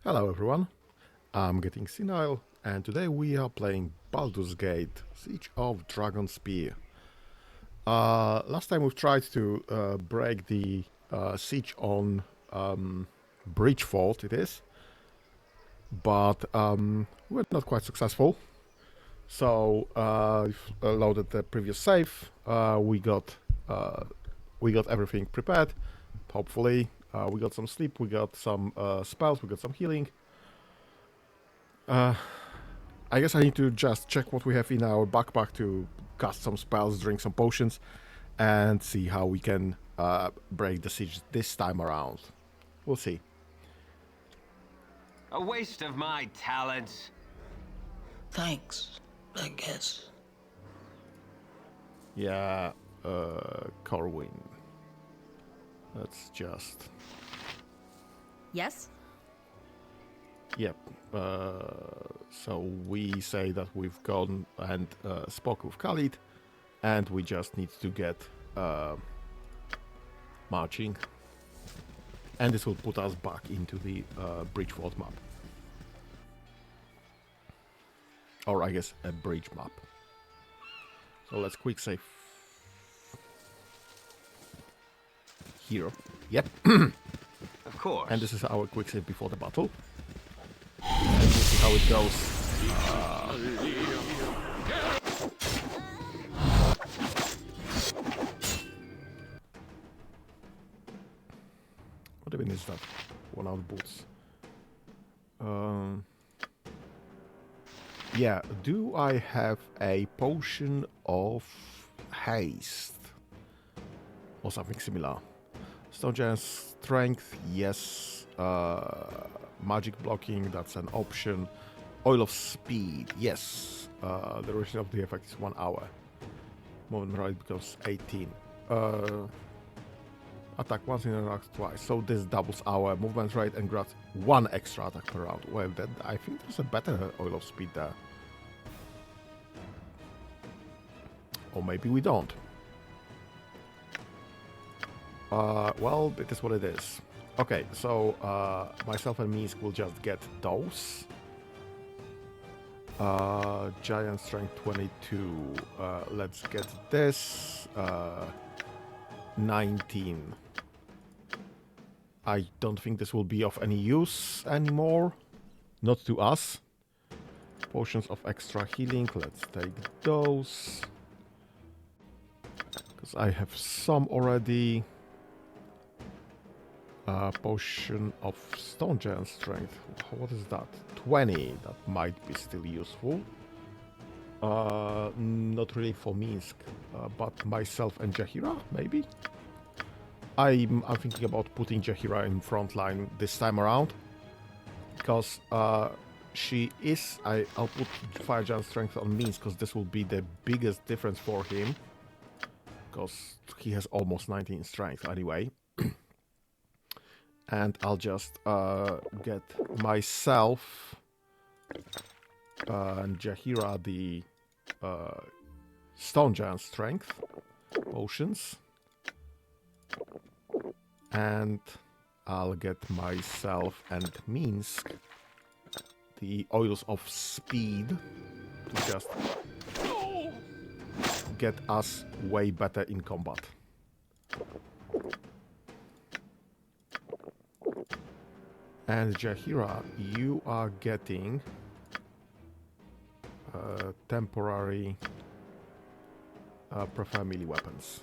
Hello everyone, I'm getting senile, and today we are playing Baldurs Gate, Siege of Dragonspear. Last time we've tried to break the siege on Bridgefort, it is, but we're not quite successful. So we've loaded the previous save. We got everything prepared. Hopefully, we got some sleep. We got some spells. We got some healing. I guess I need to just check what we have in our backpack to cast some spells, drink some potions, and see how we can break the siege this time around. We'll see. A waste of my talents. Thanks, I guess. Yeah, Corwin. Let's just... Yes? Yep. So we say that we've gone and spoke with Khalid, and we just need to get marching. And this will put us back into the Bridgefort map. Or I guess a bridge map. So let's quick save here. Yep. Of course. And this is our quick save before the battle. And we'll see how it goes. What even is that? 1 out boots. Yeah, do I have a potion of haste? Or something similar? Stone Giant Strength, yes. Magic blocking, that's an option. Oil of Speed, yes. The duration of the effect is 1 hour. Movement right becomes 18. Attack once in an attack twice. So this doubles our movement rate and grants 1 extra attack per round. Well, then I think there's a better Oil of Speed there. Or maybe we don't. Well, it is what it is. Okay, so myself and Minsk will just get those. Giant Strength 22. Let's get this. 19. I don't think this will be of any use anymore. Not to us. Potions of extra healing. Let's take those. Because I have some already. Potion of Stone Giant Strength. What is that? 20. That might be still useful. Not really for Minsk, but myself and Jaheira, maybe? I'm thinking about putting Jaheira in front line this time around. Because she is... I'll put Fire Giant Strength on Minsk, because this will be the biggest difference for him. Because he has almost 19 strength anyway. And I'll just get myself and Jaheira the Stone Giant Strength potions. And I'll get myself and Minsk the Oils of Speed to just get us way better in combat. And Jaheira, you are getting temporary prefer melee weapons.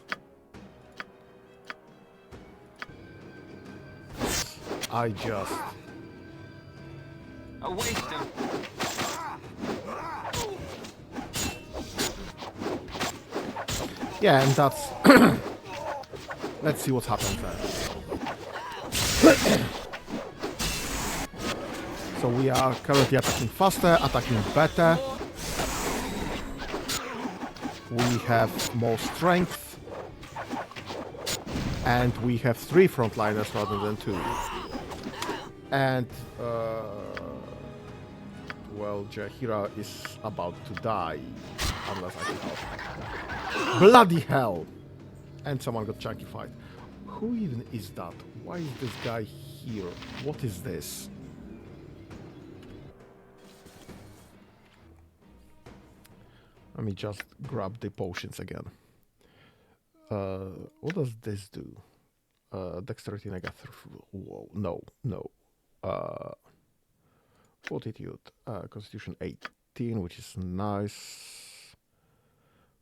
I just... A waste of... Yeah, and that's... Let's see what happens there. So we are currently attacking faster, attacking better. We have more strength. And we have 3 frontliners rather than 2. And, well, Jaheira is about to die. Unless I can help. Bloody hell! And someone got chunkified. Who even is that? Why is this guy here? What is this? Let me just grab the potions again. What does this do? Dexterity negative. Whoa, no. Fortitude. Constitution 18, which is nice.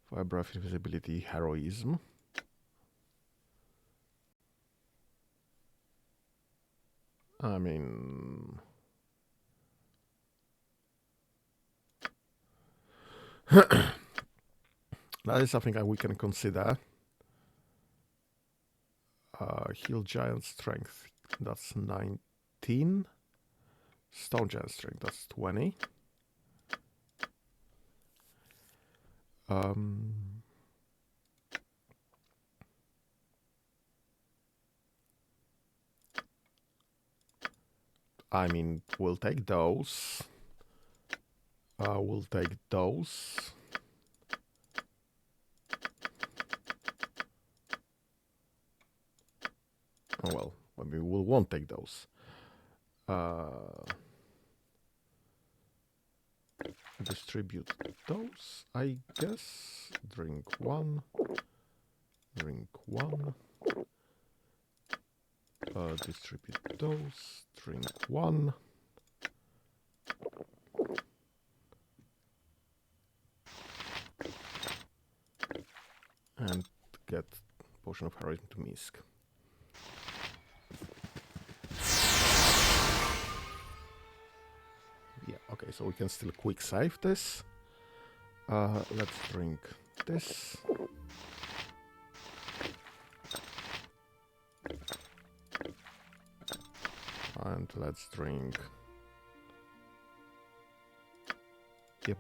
Fire breath, invisibility, heroism. I mean... that is something that we can consider. Heal giant strength, that's 19. Stone giant strength, that's 20. I mean, we'll take those. We'll take those. Oh well, maybe we won't take those. Distribute those, I guess. Drink one. Drink one. Distribute those. Drink one. And get Potion of Heroism to Misk. Yeah, okay, so we can still quick save this. Let's drink this. And let's drink... Yep,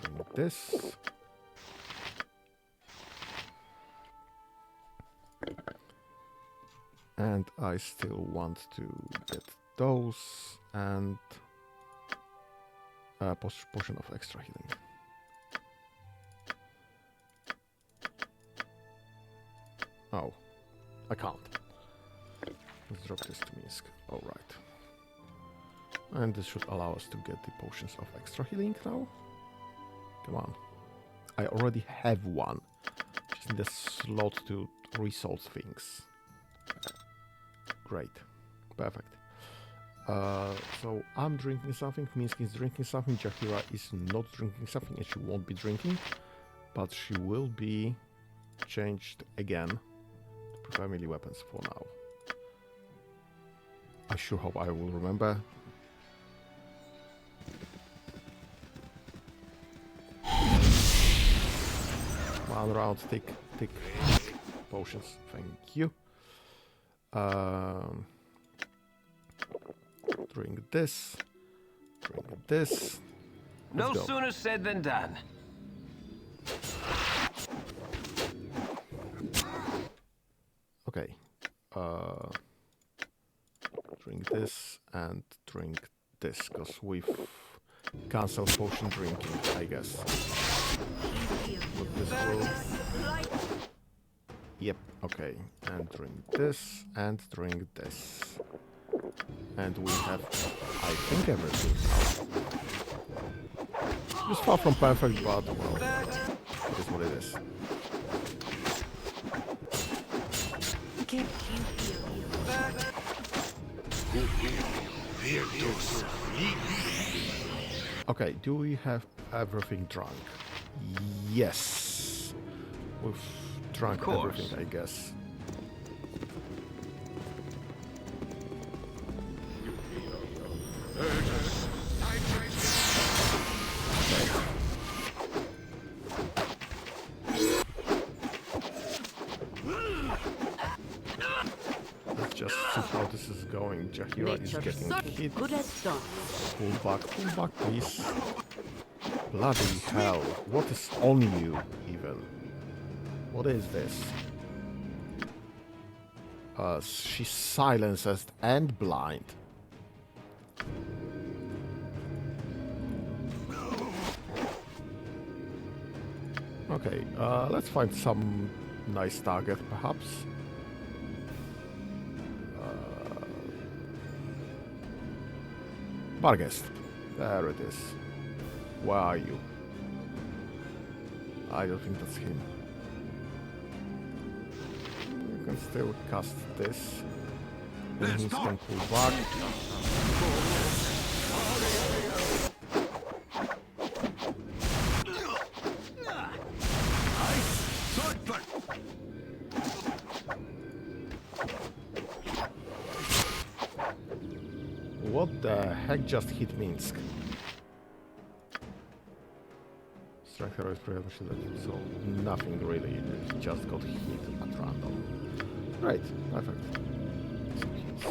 drink this. And I still want to get those and potion of extra healing. Oh, I can't. Let's drop this to Misk. Alright. And this should allow us to get the potions of extra healing now. Come on. I already have one. Just need a slot to resource things. Great. Perfect. So I'm drinking something, Misk is drinking something, Jaheira is not drinking something and she won't be drinking, but she will be changed again to prefer melee weapons for now. I sure hope I will remember. One round, tick potions, thank you. Drink this. Drink this. No sooner said than done. Okay. Drink this and drink this, because we've cancelled potion drinking, I guess. But this will... Yep, okay. And drink this and drink this. And we have, I think, everything now. It's far from perfect, but well, it is what it is. Okay, do we have everything drunk? Yes. We've drunk everything, I guess. Let's just see how this is going. Jaheira is getting hit. Pull back, please. Bloody hell. What is on you, even? What is this? She's silenced and blind. Okay, let's find some nice target, perhaps. Barghest. There it is. Where are you? I don't think that's him. You can still cast this. Then he can pull back. What the heck just hit Minsk? Strike hero is pretty much that, so nothing really. He just got hit at random. Right, perfect. So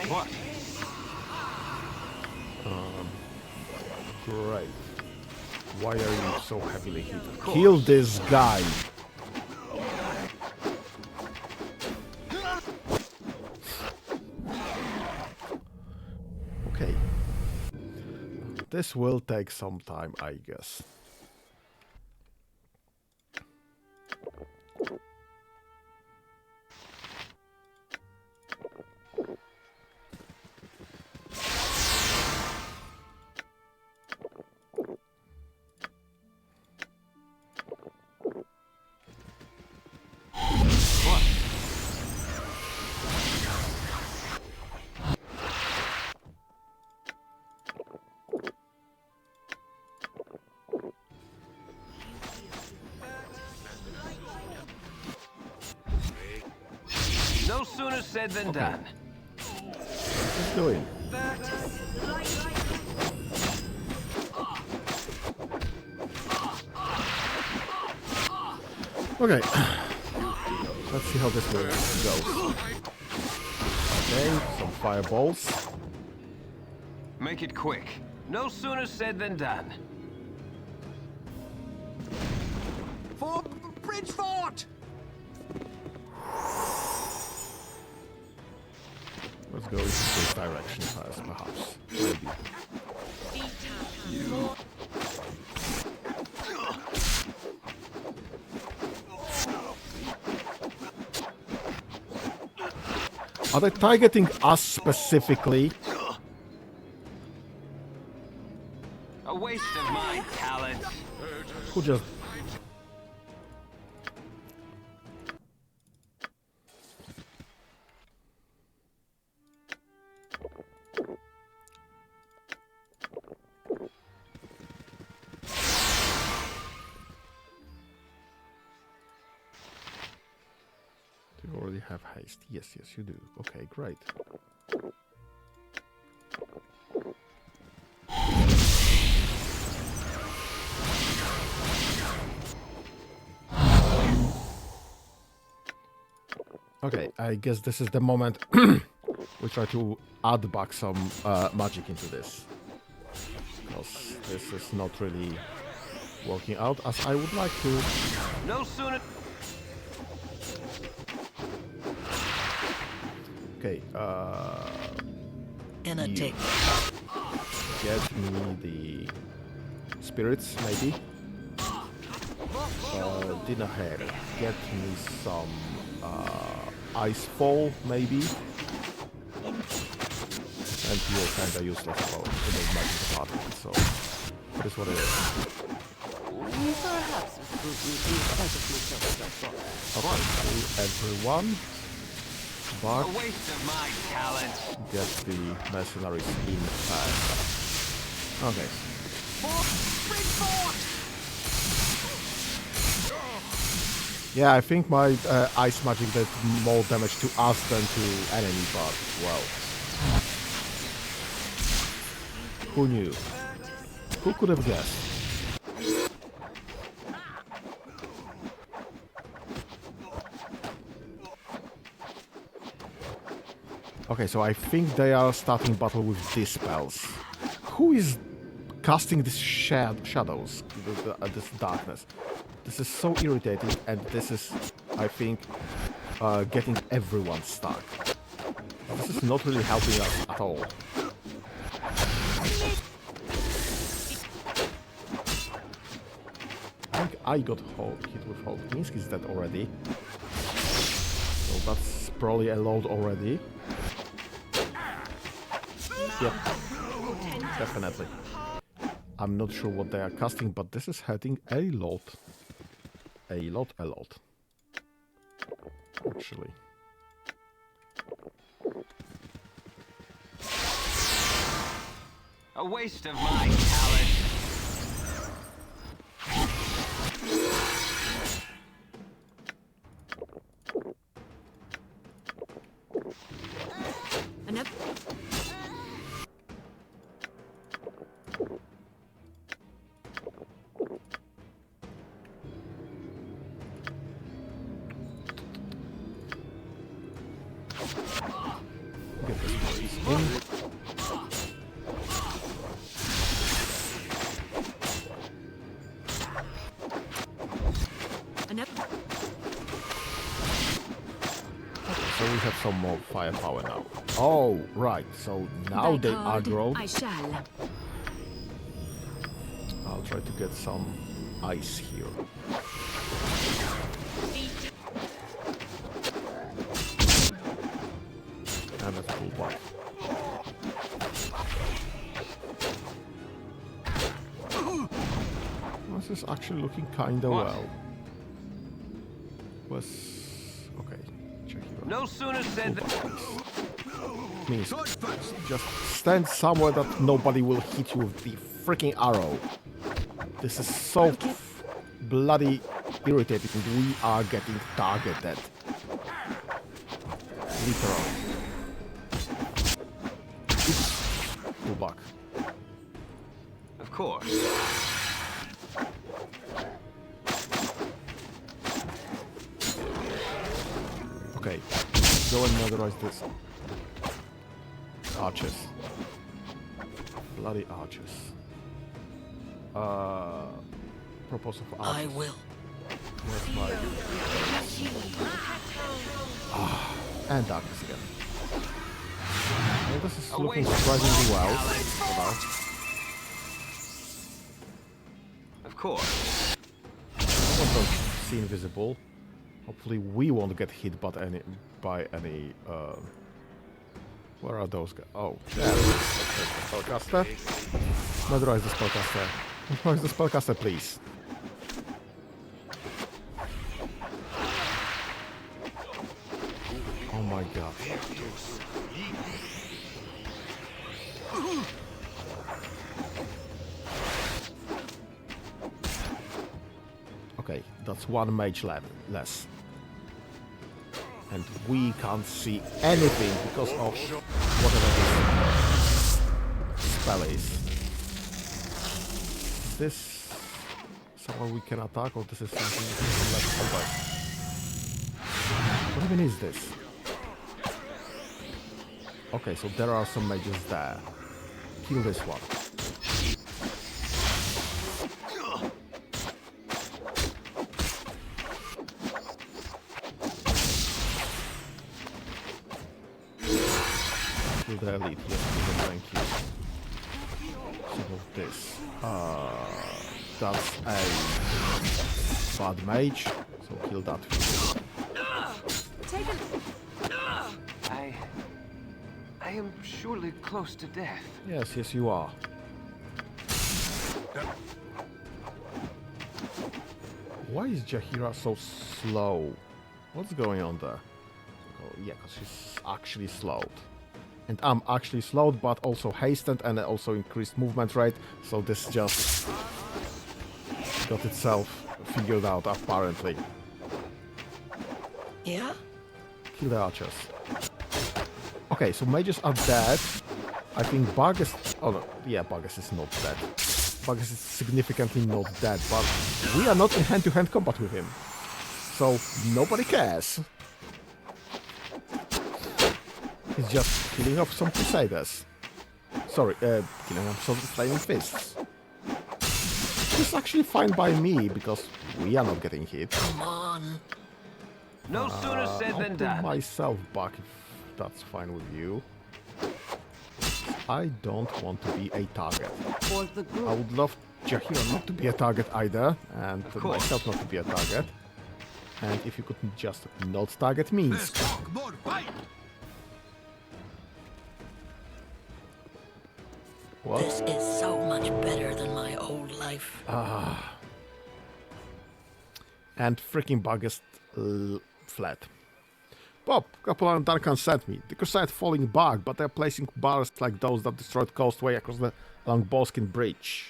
What? great. Why are you so heavily hit? Kill this guy! Okay. This will take some time, I guess. No sooner said than done. What's he doing? Okay. Let's see how this goes. Okay, some fireballs. Make it quick. No sooner said than done. For Bridgefort! Let's go into this direction first, perhaps. Maybe. Are they targeting us specifically? A waste of my talent. Who just... Do you already have haste? Yes, yes, you do. Okay, great. Okay, I guess this is the moment we try to add back some magic into this. Because this is not really working out as I would like to. No sooner. Okay, In a tick. get me the spirits, maybe. Dinner hair, get me some ice fall, maybe. And you're kinda useless for in the magic department, so that is what it is. Perhaps it would be better Okay, to everyone. But A waste of my talent. get the mercenaries in first. Okay. Yeah, I think my ice magic did more damage to us than to enemy, but well. Who knew? Who could have guessed? Okay, so I think they are starting battle with these spells. Who is casting these shadows, this darkness? This is so irritating, and this is, I think, getting everyone stuck. This is not really helping us at all. I think I got hit with hold. Minsk is dead already. So that's probably a load already. Yep, definitely. I'm not sure what they are casting, but this is hurting a lot. A lot. Actually. A waste of my talent. Enough. Get this place in. Enough. So we have some more firepower now. Oh, right. So now Thy they card, aggro. I shall. I'll try to get some ice here. And let's pull back. This is actually looking kinda What? well. Was okay. Check here. No sooner said than... Means just stand somewhere that nobody will hit you with the freaking arrow. This is so bloody irritating. We are getting targeted. Literally. Oops. Pull back. Of course. Okay. Go and motorize this. Archers. Bloody archers. Proposal for archers. I will. Where's my... and darkness again. Well, this is looking surprisingly well. For now. Of course. What don't see invisible. Hopefully we won't get hit by any where are those guys? Oh, there it is. There's the spellcaster. Motorize the spellcaster. Motorize the spellcaster, please. Oh my god. Okay, that's one mage less. And we can't see anything because of whatever this spell is. Is this someone we can attack, or this is something we can let over? What even is this? Okay, so there are some mages there. Kill this one. Kill the elite, yes, thank you. Some of this. That's a bad mage, so kill that. Take it. I am surely close to death. Yes, you are. Why is Jaheira so slow? What's going on there? Oh, yeah, because she's actually slowed. And I'm actually slowed, but also hastened and also increased movement rate, so this just got itself figured out, apparently. Yeah? Kill the archers. Okay, so mages are dead. I think Bargus... Oh no, yeah, Bargus is not dead. Bargus is significantly not dead, but we are not in hand-to-hand combat with him. So, nobody cares. He's just killing off some crusaders. Sorry, killing off some flaming fists. It's actually fine by me, because we are not getting hit. Come on. No sooner said I'll than put done. myself back if that's fine with you. I don't want to be a target. For the I group. would love Jaheira not to be a target either, and course. myself not to be a target. And if you could just not target me. What? This is so much better than my old life. And freaking Buggest fled. Bob, Capellan and Duncan sent me. The Crusade falling bug, but they're placing bars like those that destroyed Coastway across the long Boskin Bridge.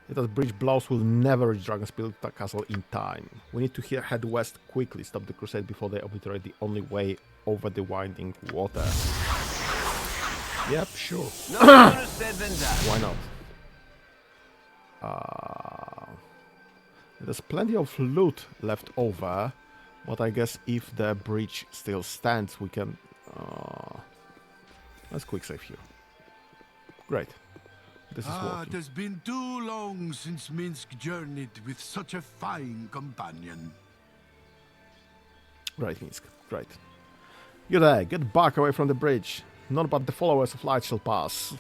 If that bridge blows, we'll never reach Dragonspear Castle in time. We need to head west quickly, stop the Crusade before they obliterate the only way over the winding water. Yep, sure. No sooner said than done. Why not? There's plenty of loot left over, but I guess if the bridge still stands, we can... let's quick save here. Great. This is It working. has been too long since Minsk journeyed with such a fine companion. Right, Minsk. Great. Good day. Get back away from the bridge. None but the followers of light shall pass.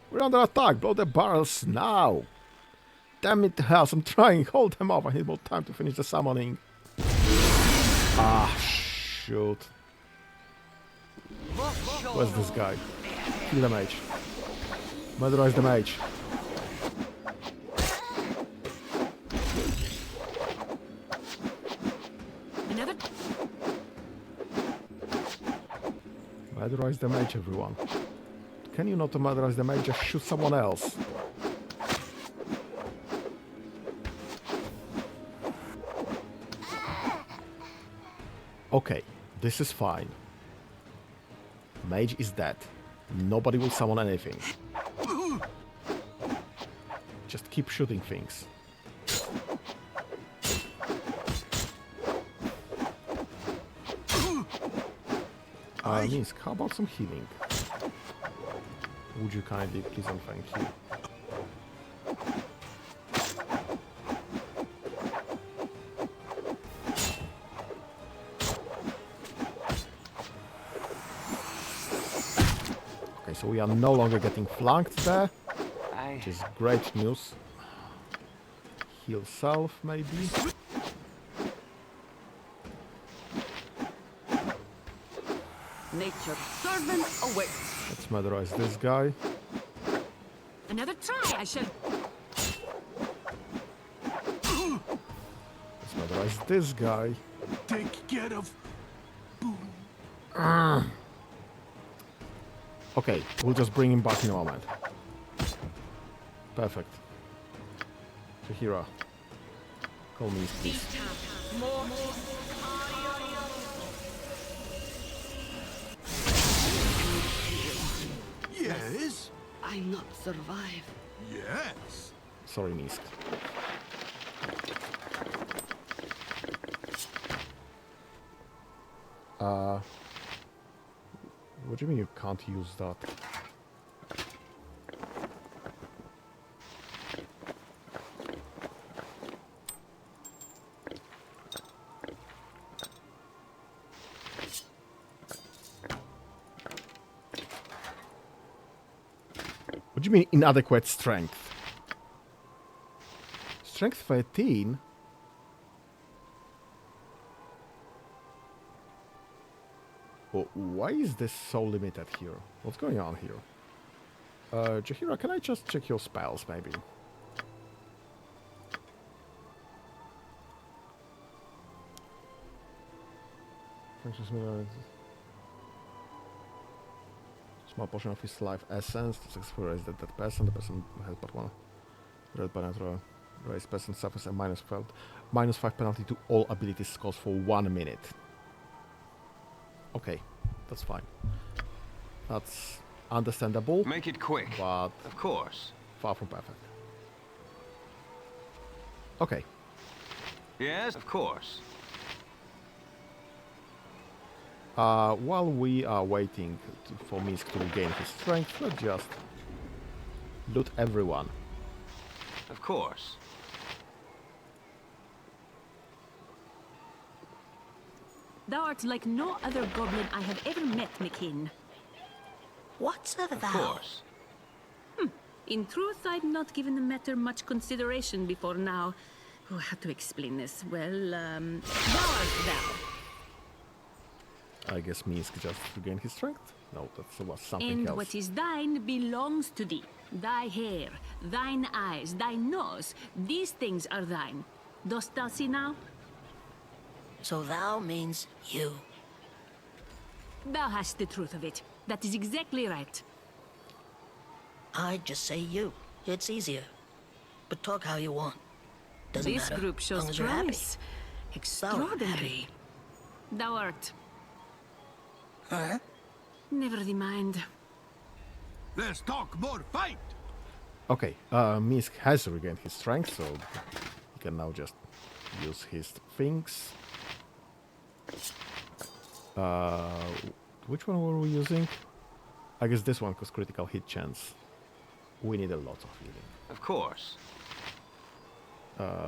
We're under attack. Blow the barrels now. Damn it to hell. I'm trying. Hold them off. I need more time to finish the summoning. Ah, shoot. Where's this guy? Kill the mage. Murderize the mage. Another. Murderize the mage, everyone. Can you not murderize the mage? Just shoot someone else. Okay, this is fine. Mage is dead. Nobody will summon anything. Just keep shooting things. Minsk, how about some healing? Would you kindly please and thank you? Okay, so we are no longer getting flanked there, which is great news. Heal self, maybe? Nature's servant awaits. Let's murderize this guy. Another try. I shall. Let's murderize this guy. Take care of... Okay, we'll just bring him back in a moment. Perfect. Shahira. Call me, please. Yes? I not survive. Yes. Sorry, Minsk. What do you mean you can't use that? What do you mean inadequate strength? Strength 13? Well, why is this so limited here? What's going on here? Jahira, can I just check your spells, maybe? Small portion of his life essence to successfully raise that person. The person has but one red by natural raised person suffers a -5 penalty to all ability scores for 1 minute. Okay, that's fine. That's understandable, Make it quick. but Of course. far from perfect. Okay, Yes, of course. while we are waiting for Minsk to regain his strength, let's just loot everyone. Of course. Thou art like no other goblin I have ever met, McKinn. What's a Of thou? course. In truth, I'd not given the matter much consideration before now. Oh, how to explain this? Well, thou art thou. I guess Minsk just regained his strength? No, that was something And else. what is thine belongs to thee. Thy hair, thine eyes, thy nose, these things are thine. Dost thou see now? So thou means you. Thou hast the truth of it. That is exactly right. I just say you. It's easier. But talk how you want. Doesn't This matter. group Long shows as you're happy. promise. Extraordinary. happy. Thou art. Huh? Never the mind. Let's talk more fight! Okay, Minsk has regained his strength, so he can now just use his things. Which one were we using? I guess this one, because critical hit chance. We need a lot of healing. Of course.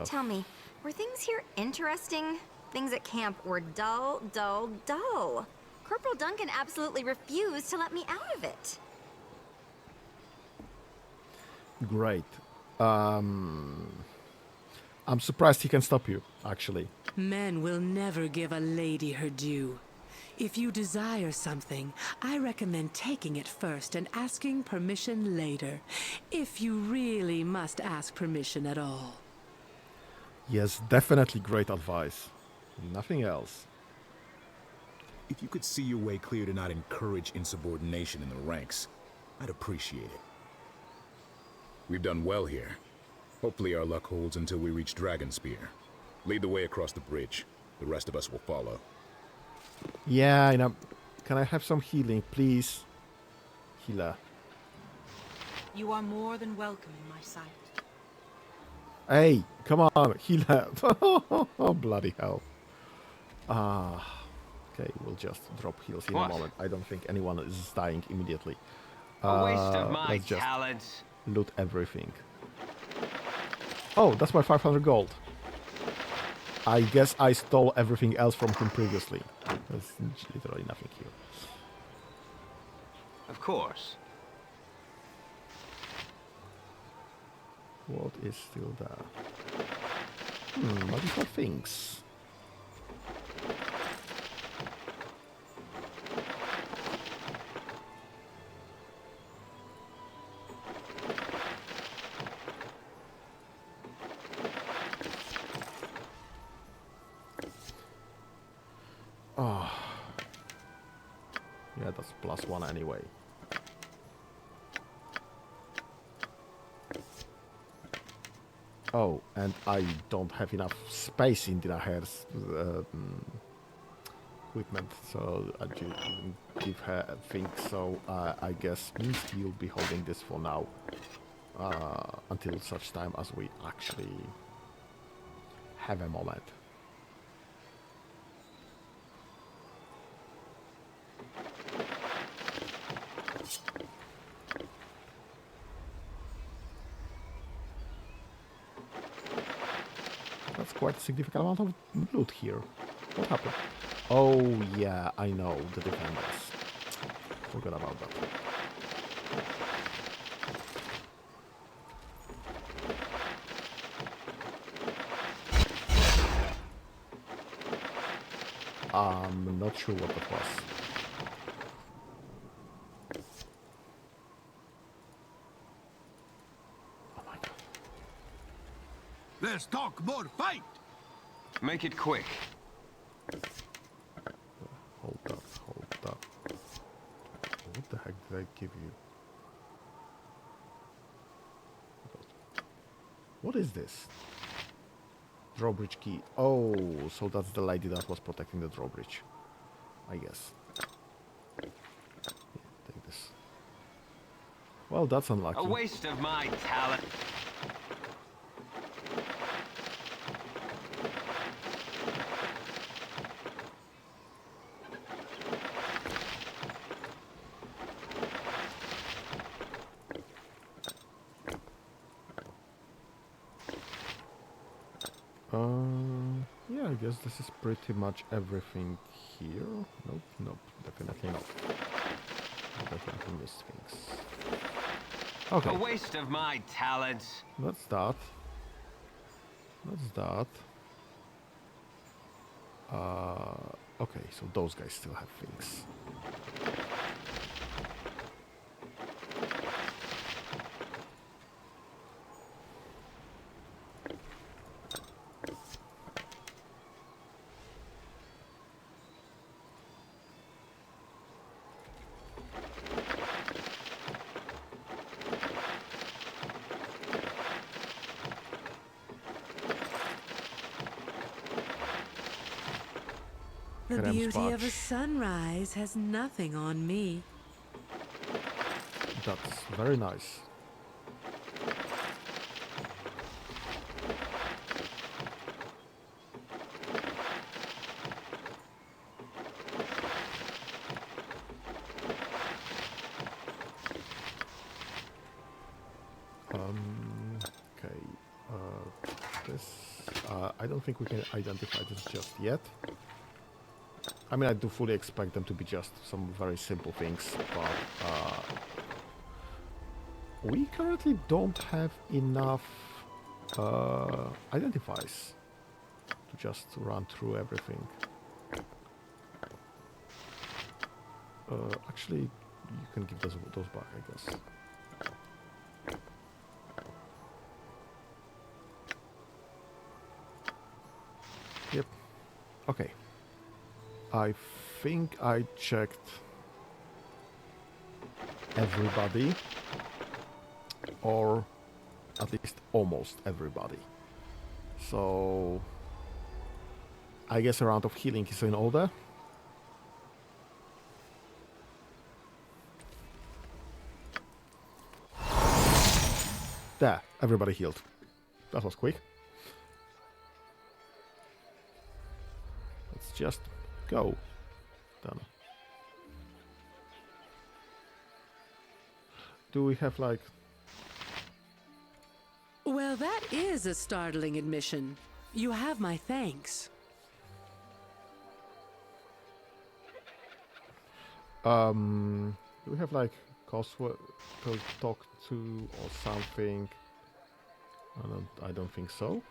Tell me, were things here interesting? Things at camp were dull, dull, dull. Corporal Duncan absolutely refused to let me out of it. Great. I'm surprised he can stop you, actually. Men will never give a lady her due. If you desire something, I recommend taking it first and asking permission later. If you really must ask permission at all. Yes, definitely great advice. Nothing else. If you could see your way clear to not encourage insubordination in the ranks, I'd appreciate it. We've done well here. Hopefully our luck holds until we reach Dragonspear. Lead the way across the bridge. The rest of us will follow. Yeah, can I have some healing, please? Healer. You are more than welcome in my sight. Hey, come on, healer. Oh, bloody hell. Okay, we'll just drop heals in a moment. I don't think anyone is dying immediately. A waste of my let's just talents. loot everything. Oh, that's my 500 gold. I guess I stole everything else from him previously. There's literally nothing here. Of course. What is still there? Magical things. Oh. Yeah, that's +1 anyway. Oh, and I don't have enough space in Dinaher's equipment, so I didn't give her a thing, so I guess Minsk will be holding this for now, until such time as we actually have a moment. That's quite a significant amount of loot here. What happened? Oh yeah, I know, the defenders. Forgot about that. I'm not sure what that was. Oh my god. Let's talk more fight! Make it quick. Hold up, hold up. What the heck did I give you? What is this? Drawbridge key. Oh, so that's the lady that was protecting the drawbridge. I guess. Yeah, take this. Well, that's unlucky. A waste of my talent. Yeah, I guess this is pretty much everything here. Nope, nope, definitely not. Definitely missed things. Okay. A waste of my talents. That's that. That's that. Okay, so those guys still have things. The beauty of a sunrise has nothing on me. That's very nice. Okay. This. I don't think we can identify this just yet. I mean, I do fully expect them to be just some very simple things, but we currently don't have enough identifiers to just run through everything. Actually, you can give those back, I guess. Yep. Okay. I think I checked everybody, or at least almost everybody. So I guess a round of healing is in order. There, everybody healed. That was quick. Let's just go. Done. Do we have like... Well, that is a startling admission. You have my thanks. Do we have like Cosworth to talk to or something? I don't think so.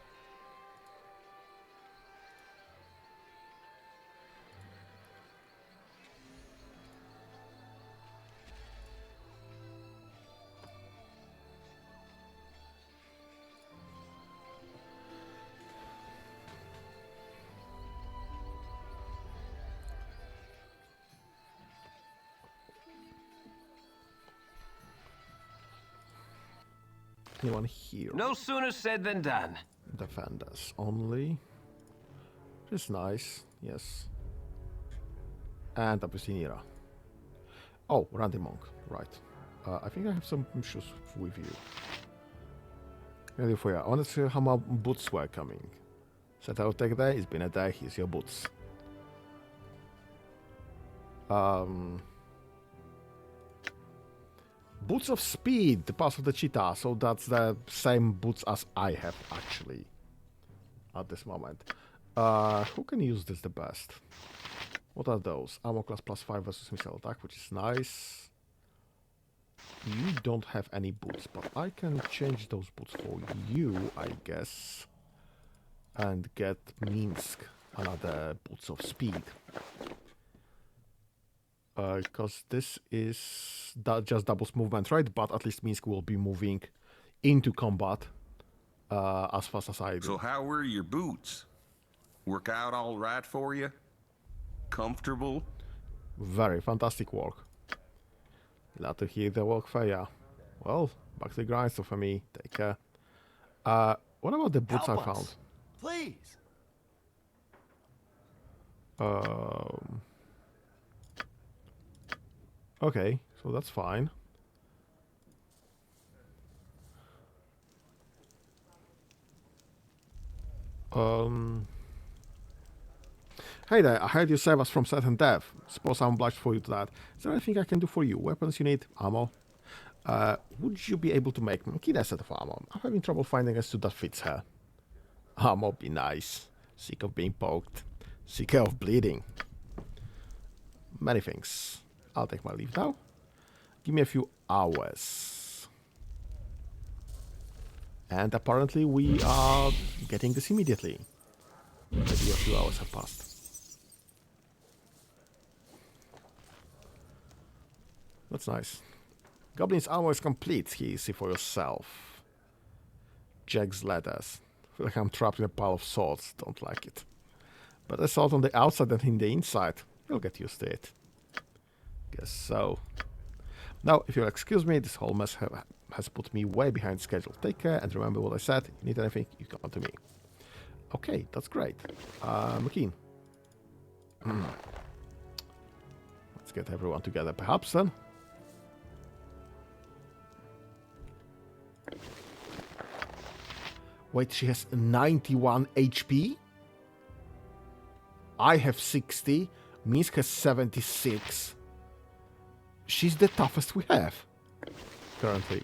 Anyone here? No sooner said than done. Defenders only. Just nice, yes. And Abyssinia. Oh, Randy Monk, right. I think I have some shoes with you. Ready for you. I want to see how my boots were coming. Said I'll take that. It's been a day. Here's your boots. Boots of Speed, the pass of the cheetah. So that's the same boots as I have actually at this moment. Who can use this the best? What are those? Armor class +5 versus missile attack, which is nice. You don't have any boots, but I can change those boots for you, I guess. And get Minsk another boots of speed. Because this is just doubles movement, right? But at least Minsk will be moving into combat as fast as I do. So how were your boots? Work out all right for you? Comfortable? Very fantastic work. Glad to hear the work for ya. Well, back to the grind for me. Take care. What about the boots Help I found? us, please. Okay, so that's fine. Hey there, I heard you save us from certain death. Suppose I'm obliged for you to that. Is there anything I can do for you? Weapons you need? Ammo? Would you be able to make me a set of armor? I'm having trouble finding a suit that fits her. Armor be nice. Sick of being poked. Sick of bleeding. Many things. I'll take my leave now. Give me a few hours. And apparently we are getting this immediately. Maybe a few hours have passed. That's nice. Goblin's armor is complete. See for yourself. Jack's letters. Feel like I'm trapped in a pile of swords. Don't like it. But a sword on the outside and in the inside. You'll get used to it. Guess so. Now, if you'll excuse me, this whole mess has put me way behind schedule. Take care and remember what I said. If you need anything, you come to me. Okay, that's great. McKean. Let's get everyone together perhaps then. Wait, she has 91 HP? I have 60. Minsk has 76. She's the toughest we have currently.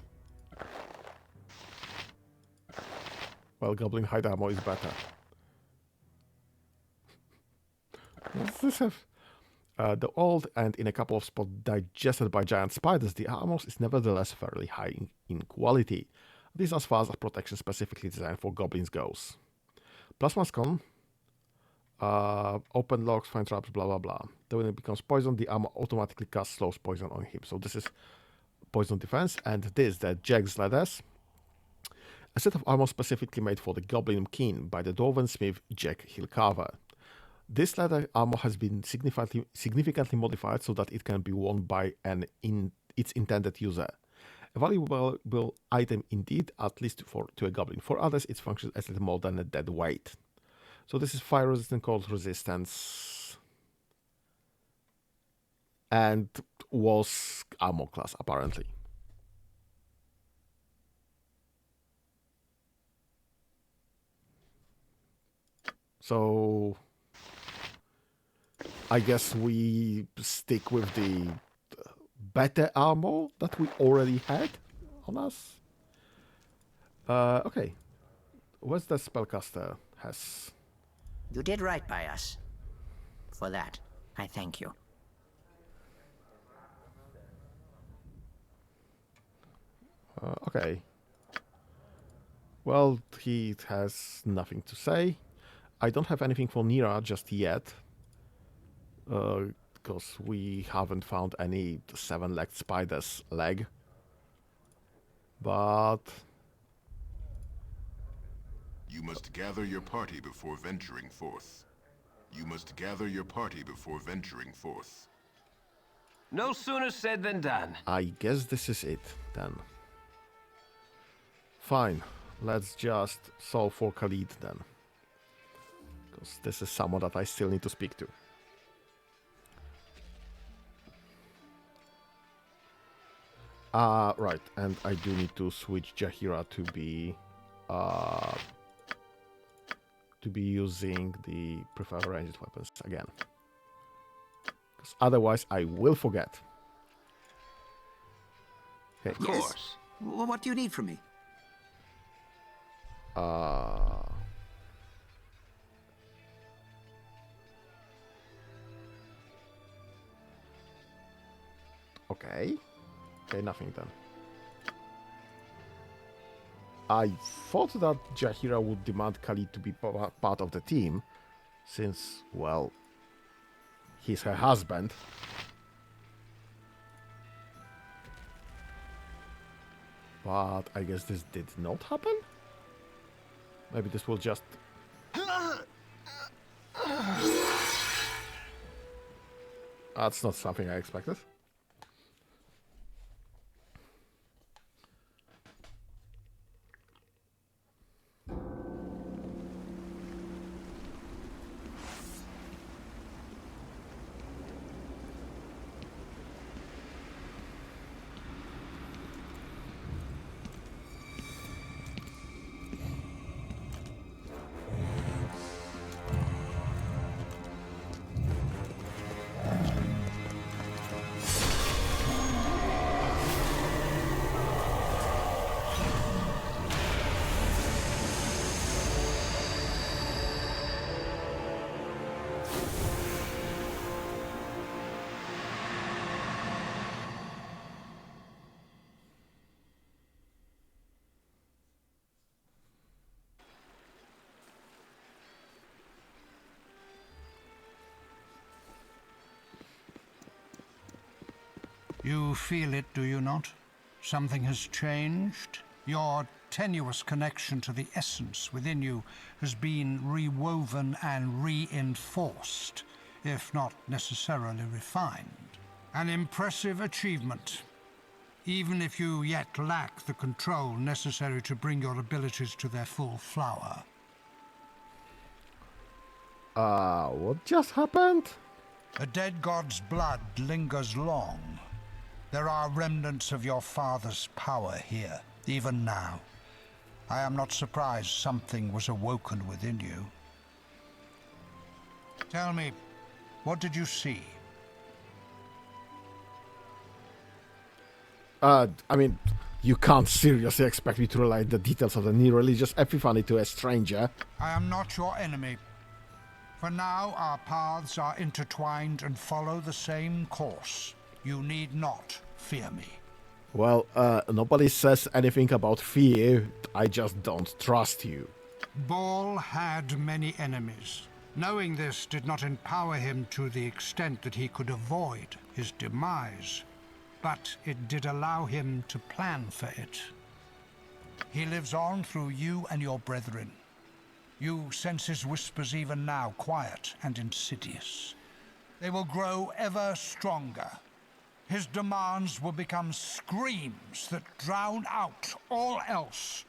Well, Goblin Hide Armor is better. Does this have... the old and in a couple of spots digested by giant spiders, the armor is nevertheless fairly high in quality. This as far as protection specifically designed for goblins goes. Plus con. Open locks, find traps, blah blah blah. Then when it becomes poison, the armor automatically casts slows poison on him. So this is poison defense, and this, the Jack's Leathers. A set of armor specifically made for the Goblin King by the Dwarven smith Jack Hillcarver. This leather armor has been significantly modified so that it can be worn by its intended user. A valuable item indeed, at least to a goblin. For others, it functions as little more than a dead weight. So this is fire resistant, cold resistance, and was armor class apparently. So I guess we stick with the better armor that we already had on us. Okay. Where's the spellcaster? Has... You did right by us. For that, I thank you. Okay. Well, he has nothing to say. I don't have anything for Nira just yet. Because we haven't found any 7-legged spider's leg. But... You must gather your party before venturing forth. You must gather your party before venturing forth. No sooner said than done. I guess this is it, then. Fine. Let's just solve for Khalid, then. Because this is someone that I still need to speak to. Right, and I do need to switch Jaheira to be using the preferred ranged weapons again. Because otherwise I will forget. Okay. Of course. Yes. Well, what do you need from me? Okay. Okay, nothing then. I thought that Jaheira would demand Khalid to be part of the team, since, well, he's her husband. But I guess this did not happen? Maybe this will just... That's not something I expected. You feel it, do you not? Something has changed. Your tenuous connection to the essence within you has been rewoven and reinforced, if not necessarily refined. An impressive achievement, even if you yet lack the control necessary to bring your abilities to their full flower. What just happened? A dead god's blood lingers long. There are remnants of your father's power here, even now. I am not surprised something was awoken within you. Tell me, what did you see? I mean, you can't seriously expect me to relate the details of the new religious epiphany to a stranger. I am not your enemy. For now, our paths are intertwined and follow the same course. You need not fear me. Well, nobody says anything about fear. I just don't trust you. Baal had many enemies. Knowing this did not empower him to the extent that he could avoid his demise, but it did allow him to plan for it. He lives on through you and your brethren. You sense his whispers even now, quiet and insidious. They will grow ever stronger. His demands will become screams that drown out all else.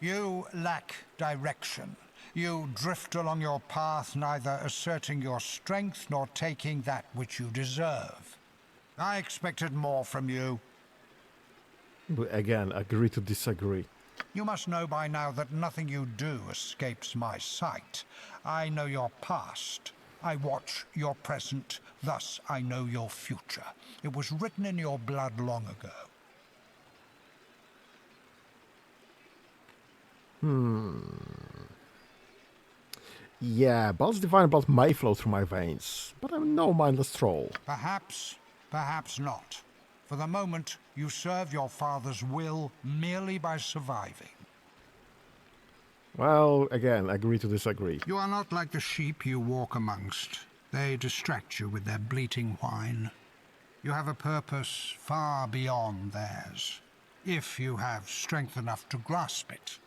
You lack direction. You drift along your path, neither asserting your strength nor taking that which you deserve. I expected more from you. But again, agree to disagree. You must know by now that nothing you do escapes my sight. I know your past. I watch your present. Thus, I know your future. It was written in your blood long ago. Yeah, Baal's divine blood may flow through my veins, but I'm no mindless troll. Perhaps, perhaps not. For the moment, you serve your father's will merely by surviving. Well, again, agree to disagree. You are not like the sheep you walk amongst. They distract you with their bleating whine. You have a purpose far beyond theirs, if you have strength enough to grasp it.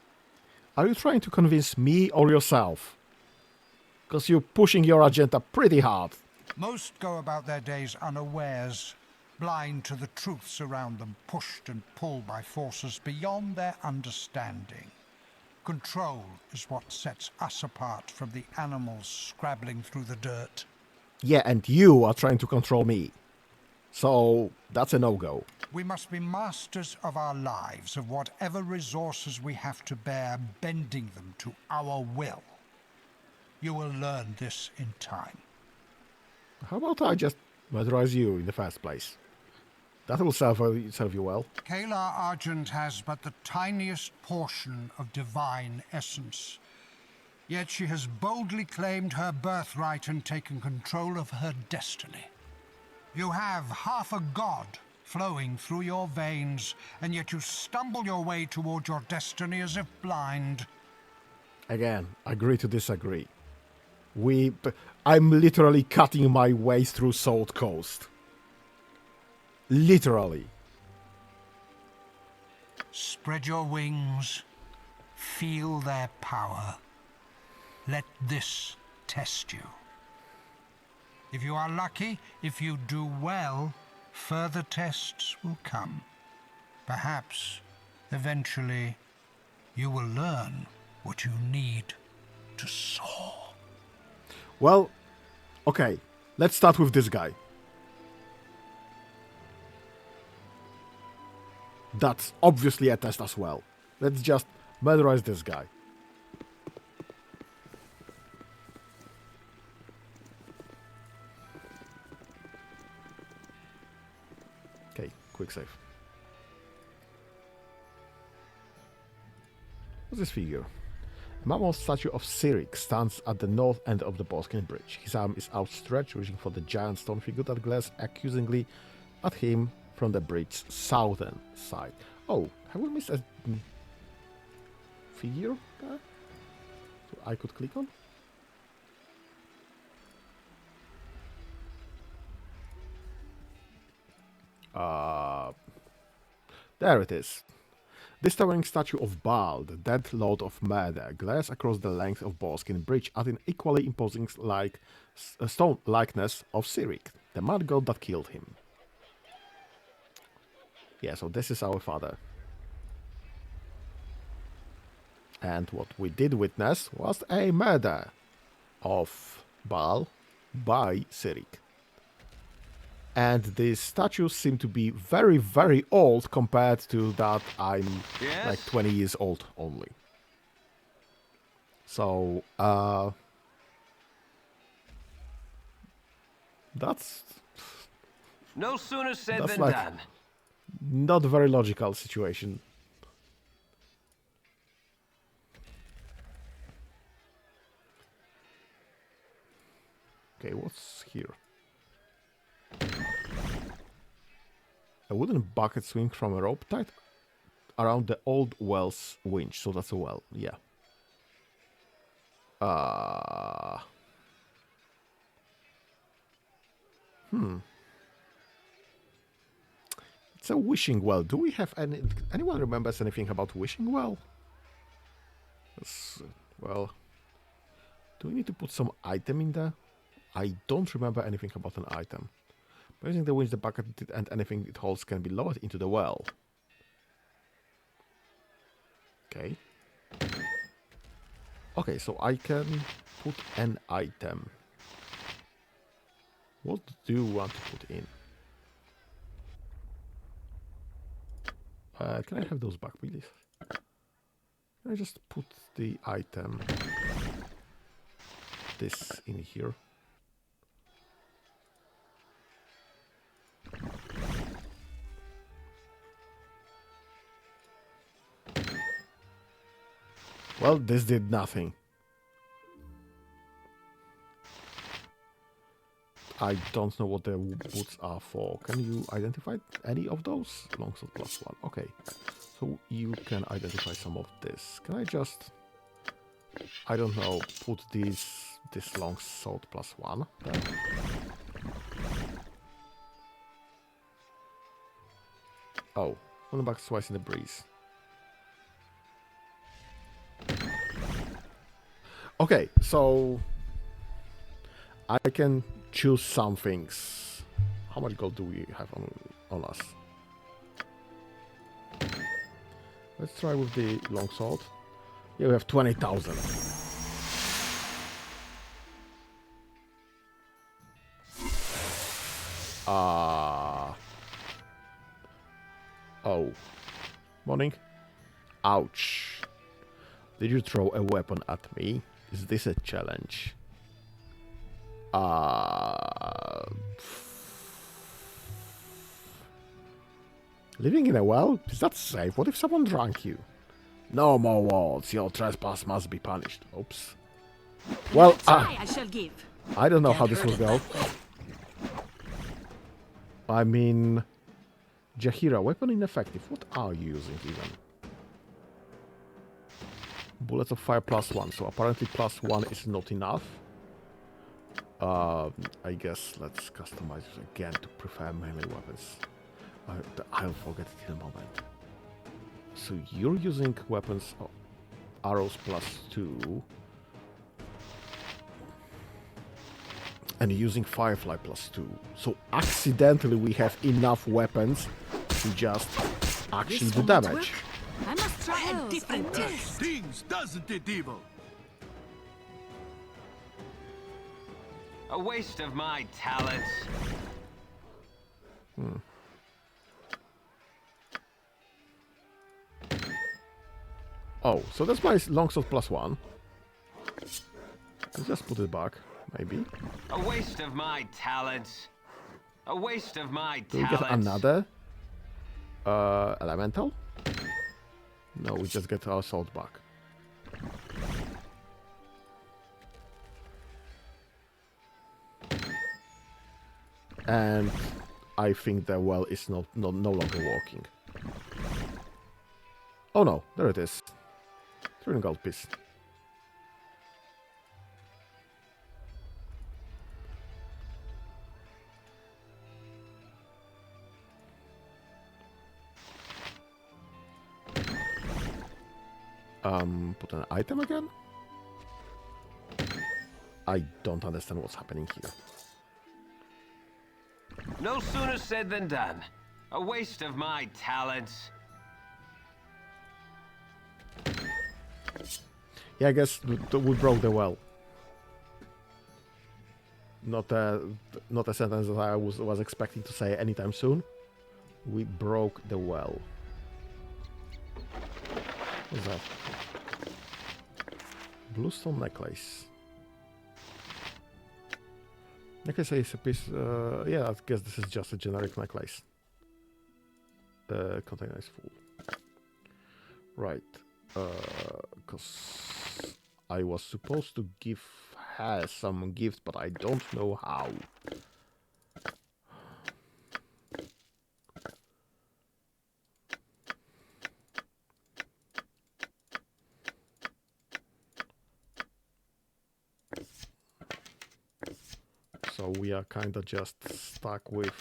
Are you trying to convince me or yourself? Because you're pushing your agenda pretty hard. Most go about their days unawares, blind to the truths around them, pushed and pulled by forces beyond their understanding. Control is what sets us apart from the animals scrabbling through the dirt. Yeah, and you are trying to control me. So, that's a no-go. We must be masters of our lives, of whatever resources we have to bear, bending them to our will. You will learn this in time. How about I just murderize you in the first place? That will serve you well. Kayla Argent has but the tiniest portion of divine essence. Yet she has boldly claimed her birthright and taken control of her destiny. You have half a god flowing through your veins, and yet you stumble your way toward your destiny as if blind. Again, agree to disagree. I'm literally cutting my way through Salt Coast. Literally. Spread your wings. Feel their power. Let this test you. If you are lucky, if you do well, further tests will come. Perhaps, eventually, you will learn what you need to soar. Well, okay, let's start with this guy. That's obviously a test as well. Let's just murderize this guy. Okay, quick save. What's this figure? A mammoth statue of Cyric stands at the north end of the Boskin Bridge. His arm is outstretched, reaching for the giant stone figure that glares accusingly at him from the bridge's southern side. Oh, have we missed a figure there? So I could click on? There it is. This towering statue of Baal, the dead lord of murder, glares across the length of Borskin Bridge at an equally imposing stone likeness of Cyric, the mad god that killed him. Yeah, so this is our father. And what we did witness was a murder of Baal by Cyric. And these statues seem to be very, very old compared to that I'm like 20 years old only. So, that's... No sooner said that's than like done. not a very logical situation. Okay, what's here? A wooden bucket swing from a rope tied around the old well's winch. So that's a well, yeah. It's a wishing well. Do we have anyone remembers anything about wishing well? Well, do we need to put some item in there? I don't remember anything about an item. By using the winch, the bucket and anything it holds can be lowered into the well. Okay. Okay, so I can put an item. What do you want to put in? Can I have those back, please? Can I just put the item, this in here? Well, this did nothing. I don't know what the boots are for. Can you identify any of those? Longsword +1. Okay. So you can identify some of this. Can I just, I don't know, put this longsword +1 there? Oh, one back twice in the breeze. Okay, so I can choose some things. How much gold do we have on us? Let's try with the longsword. Yeah, we have 20,000. Oh. Morning. Ouch. Did you throw a weapon at me? Is this a challenge? Living in a well? Is that safe? What if someone drank you? No more walls. Your trespass must be punished. Oops. Well, I shall give. I don't know how this will go. I mean, Jahira, weapon ineffective. What are you using even? Bullets of fire +1. So apparently +1 is not enough. I guess let's customize it again to prefer melee weapons. I'll forget it in a moment. So you're using weapons, arrows +2. And using Firefly +2. So accidentally we have enough weapons to just actually do damage. I must try a different test. Stings, doesn't it, evil? A waste of my talents. Oh, so that's my longsword +1. Let's just put it back, maybe. A waste of my talents. A waste of my Do we talents. get another elemental? No, we just get our sword back. And I think the well is no longer working. Oh no, there it is. 3 gold piece. Put an item again? I don't understand what's happening here. No sooner said than done. A waste of my talents. Yeah, I guess we broke the well. Not a sentence that I was expecting to say anytime soon. We broke the well. What's that? Bluestone necklace. Necklace is a piece. Yeah, I guess this is just a generic necklace. Container is full. Right. Because I was supposed to give her some gift, but I don't know how. So we are kind of just stuck with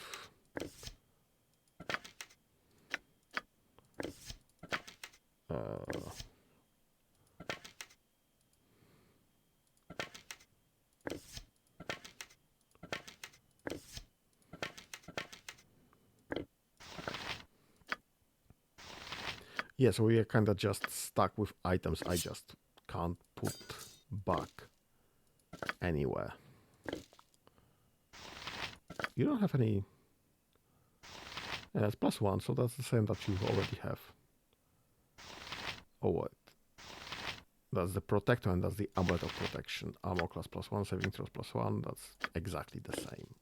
yeah, so we are kind of just stuck with items I just can't put back anywhere. You don't have any... Yeah, it's +1, so that's the same that you already have. Oh, what? That's the Protector and that's the Amulet of Protection. Armor class +1, saving throws +1. That's exactly the same.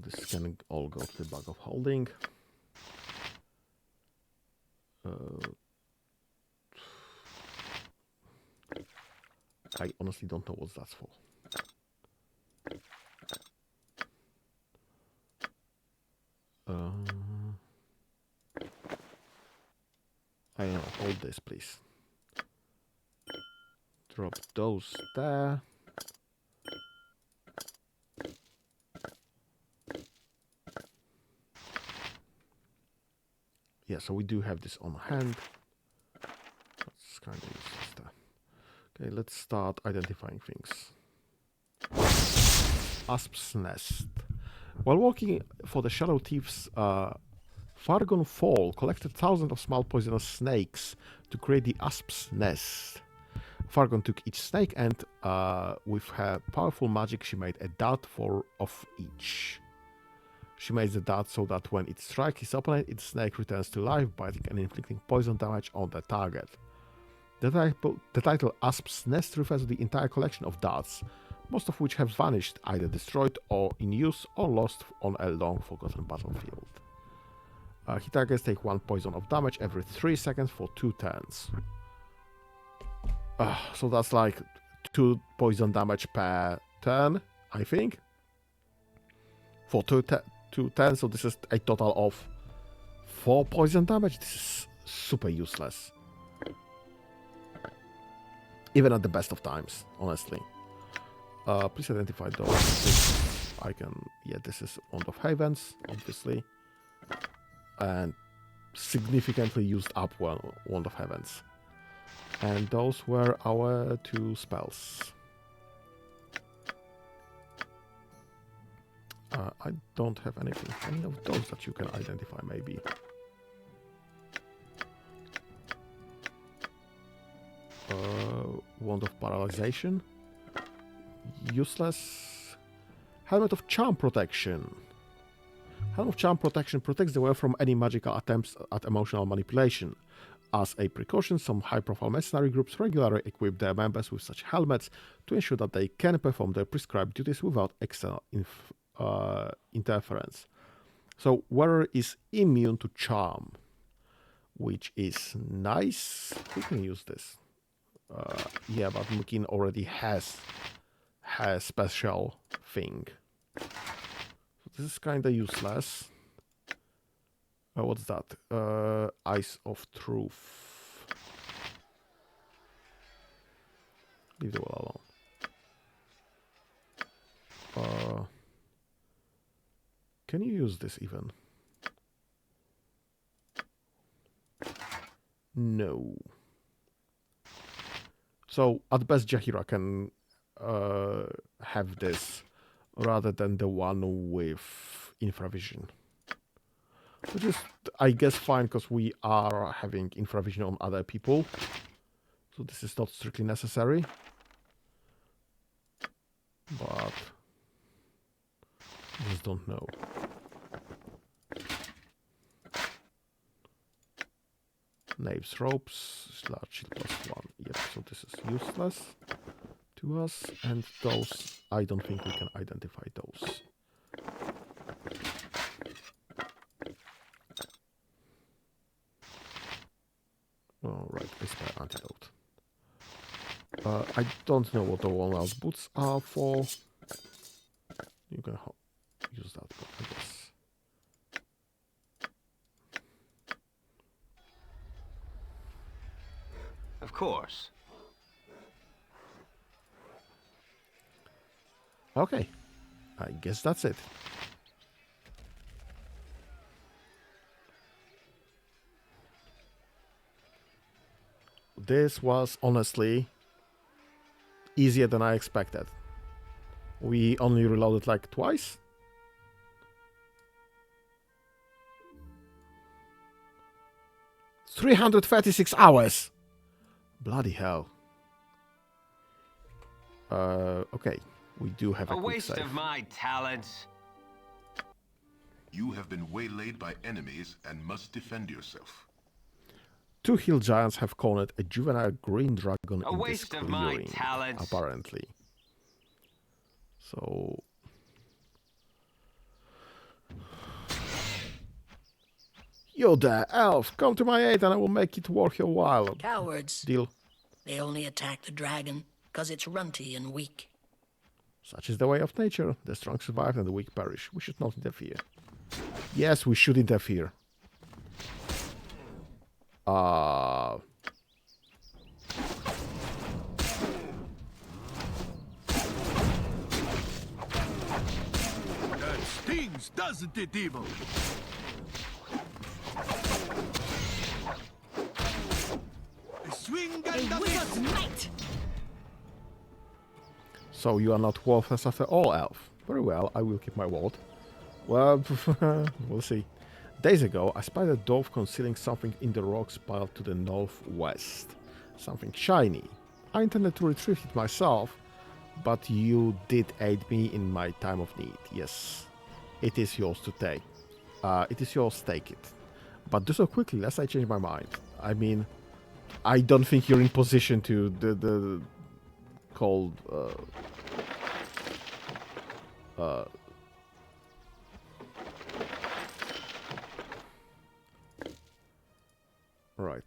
This can all go to the bag of holding. I honestly don't know what that's for. I don't know, hold this please. Drop those there. Yeah, so we do have this on hand. That's kind of useless there. Okay, let's start identifying things. Asp's Nest. While working for the Shadow Thieves, Fargon Fall collected thousands of small poisonous snakes to create the Asp's Nest. Fargon took each snake and, with her powerful magic, she made a dart of each. She makes the dart so that when it strikes his opponent, its snake returns to life, biting and inflicting poison damage on the target. The title Asp's Nest refers to the entire collection of darts, most of which have vanished, either destroyed or in use, or lost on a long-forgotten battlefield. Hit targets take 1 poison of damage every 3 seconds for 2 turns. So that's like 2 poison damage per turn, I think. For 2 turns, so this is a total of 4 poison damage. This is super useless. Even at the best of times, honestly. Please identify those. I can... Yeah, this is Wand of Havens, obviously. And significantly used up Wand of Havens. And those were our 2 spells. I don't have anything. Any of those that you can identify, maybe. Wand of Paralyzation. Useless. Helmet of Charm Protection. Helmet of Charm Protection protects the wearer from any magical attempts at emotional manipulation. As a precaution, some high-profile mercenary groups regularly equip their members with such helmets to ensure that they can perform their prescribed duties without external interference. So, wearer is immune to charm, which is nice. We can use this. Yeah, but Mukin already has a special thing. So this is kind of useless. What's that? Eyes of Truth. Leave the wall alone. Can you use this even? No. So at best Jahira can have this rather than the one with infravision. Which is, I guess, fine because we are having infravision on other people. So this is not strictly necessary. But I just don't know. Knaves, ropes, large shield +1. Yep, so this is useless to us. And those, I don't think we can identify those. Alright, I spare antidote. I don't know what the worn-out boots are for. You can use that, but I guess. Of course. Okay, I guess that's it. This was honestly easier than I expected. We only reloaded like twice. $336. Bloody hell. Okay, we do have a quick waste save. of my talents. You have been waylaid by enemies and must defend yourself. 2 hill giants have cornered a juvenile green dragon in this waste of my clearing, talents. apparently. So... You there, elf! Come to my aid and I will make it worth your while. Cowards. Deal. They only attack the dragon because it's runty and weak. Such is the way of nature. The strong survive and the weak perish. We should not interfere. Yes, we should interfere. That stings, doesn't it, evil? Swing and a miss. So you are not worthless after all, elf. Very well, I will keep my word. Well, we'll see. Days ago, I spied a dwarf concealing something in the rocks piled to the northwest. Something shiny. I intended to retrieve it myself, but you did aid me in my time of need. Yes, it is yours to take. It is yours, take it. But do so quickly, lest I change my mind. I mean, I don't think you're in position to the called right.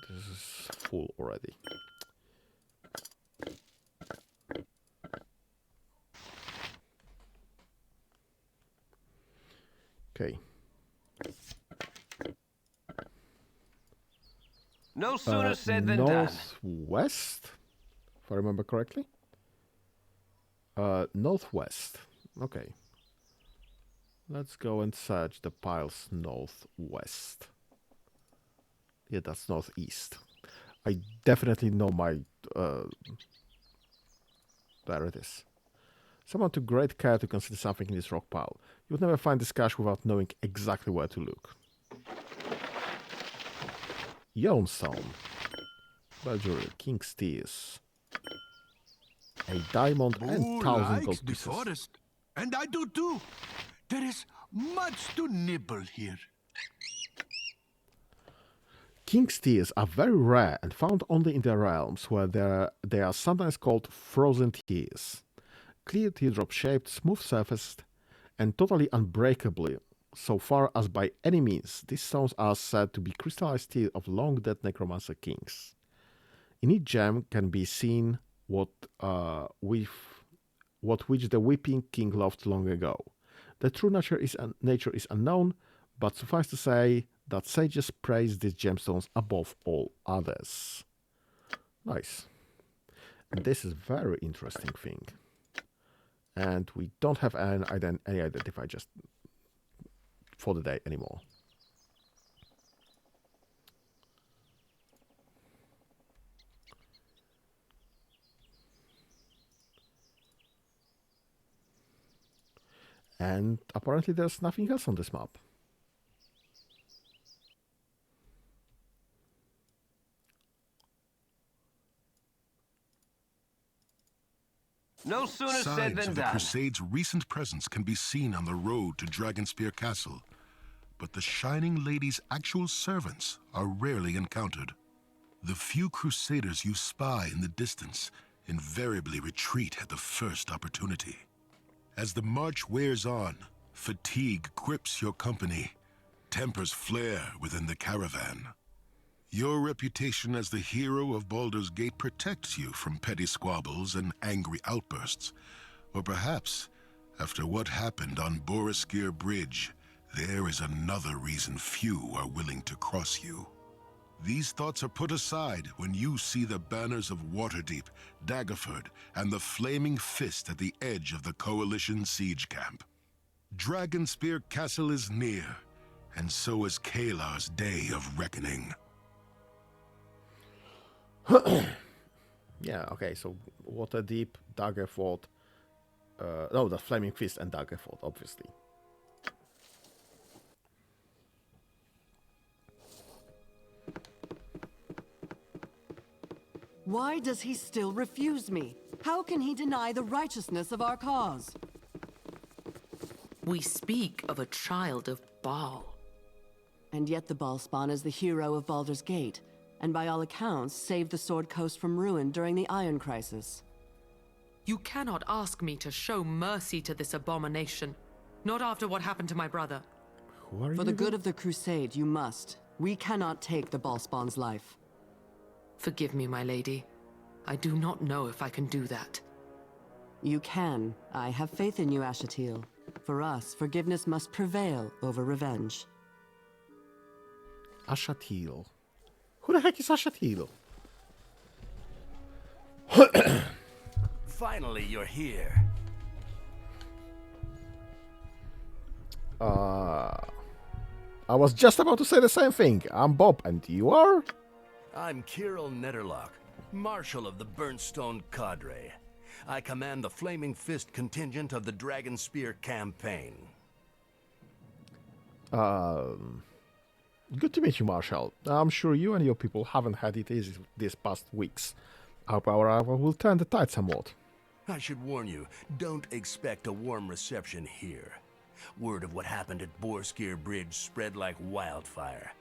This is full already. Okay. No sooner said than done. Northwest, if I remember correctly. Northwest. Okay. Let's go and search the piles northwest. Yeah, that's northeast. I definitely know my... there it is. Someone took great care to conceal something in this rock pile. You would never find this cache without knowing exactly where to look. Younstone. Baldurs, King's Tears. A diamond and 1,000 gold the pieces. forest, and I do too. There is much to nibble here. King's Tears are very rare and found only in the realms where they are sometimes called frozen tears. Clear teardrop-shaped, smooth surfaced, and totally unbreakable so far as by any means. These stones are said to be crystallized tears of long-dead necromancer kings. In each gem can be seen what which the weeping king loved long ago. The true nature is unknown, but suffice to say that sages praise these gemstones above all others. Nice. And this is a very interesting thing. And we don't have any identifier just for the day anymore. And apparently there's nothing else on this map. No sooner said Signs than of the done. Crusade's recent presence can be seen on the road to Dragonspear Castle, but the Shining Lady's actual servants are rarely encountered. The few Crusaders you spy in the distance invariably retreat at the first opportunity. As the march wears on, fatigue grips your company, tempers flare within the caravan. Your reputation as the hero of Baldurs Gate protects you from petty squabbles and angry outbursts. Or perhaps, after what happened on Boriskir Bridge, there is another reason few are willing to cross you. These thoughts are put aside when you see the banners of Waterdeep, Daggerford, and the Flaming Fist at the edge of the Coalition siege camp. Dragonspear Castle is near, and so is Kalar's day of reckoning. Yeah, okay, so Waterdeep, Daggerford, no, the Flaming Fist and Daggerford, obviously. Why does he still refuse me? How can he deny the righteousness of our cause? We speak of a child of Baal. And yet the Ballspawn is the hero of Baldur's Gate, and by all accounts saved the Sword Coast from ruin during the Iron Crisis. You cannot ask me to show mercy to this abomination. Not after what happened to my brother. Who are For you the good again? of the Crusade, you must. We cannot take the Ballspawn's life. Forgive me, my lady. I do not know if I can do that. You can. I have faith in you, Ashatil. For us, forgiveness must prevail over revenge. Ashatil. Who the heck is Ashatil? Finally, you're here. I was just about to say the same thing. I'm Bob, and you are? I'm Kirill Netterlock, Marshal of the Burnstone Cadre. I command the Flaming Fist contingent of the Dragonspear campaign. Good to meet you, Marshal. I'm sure you and your people haven't had it easy these past weeks. Our arrival will turn the tide somewhat. I should warn you, don't expect a warm reception here. Word of what happened at Boriskir Bridge spread like wildfire.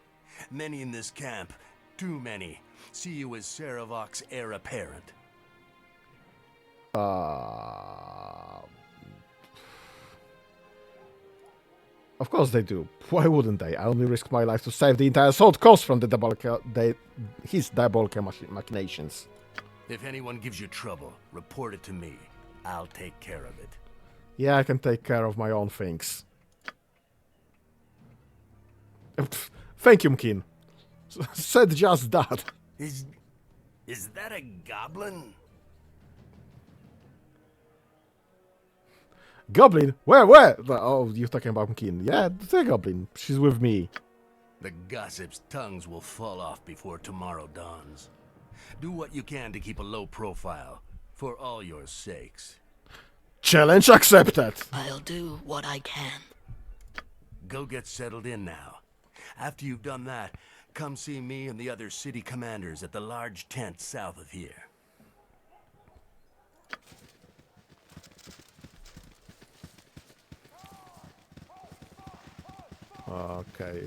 Many in this camp, too many, see you as Saravok's heir apparent. Of course they do. Why wouldn't they? I only risked my life to save the entire Sword Coast from his diabolical machinations. If anyone gives you trouble, report it to me. I'll take care of it. Yeah, I can take care of my own things. Thank you, Mkin. Said just that. Is that a goblin? Goblin? Where? Oh, you're talking about Mkin. Yeah, the goblin. She's with me. The gossip's tongues will fall off before tomorrow dawns. Do what you can to keep a low profile, for all your sakes. Challenge accepted. I'll do what I can. Go get settled in now. After you've done that, come see me and the other city commanders at the large tent south of here. Okay.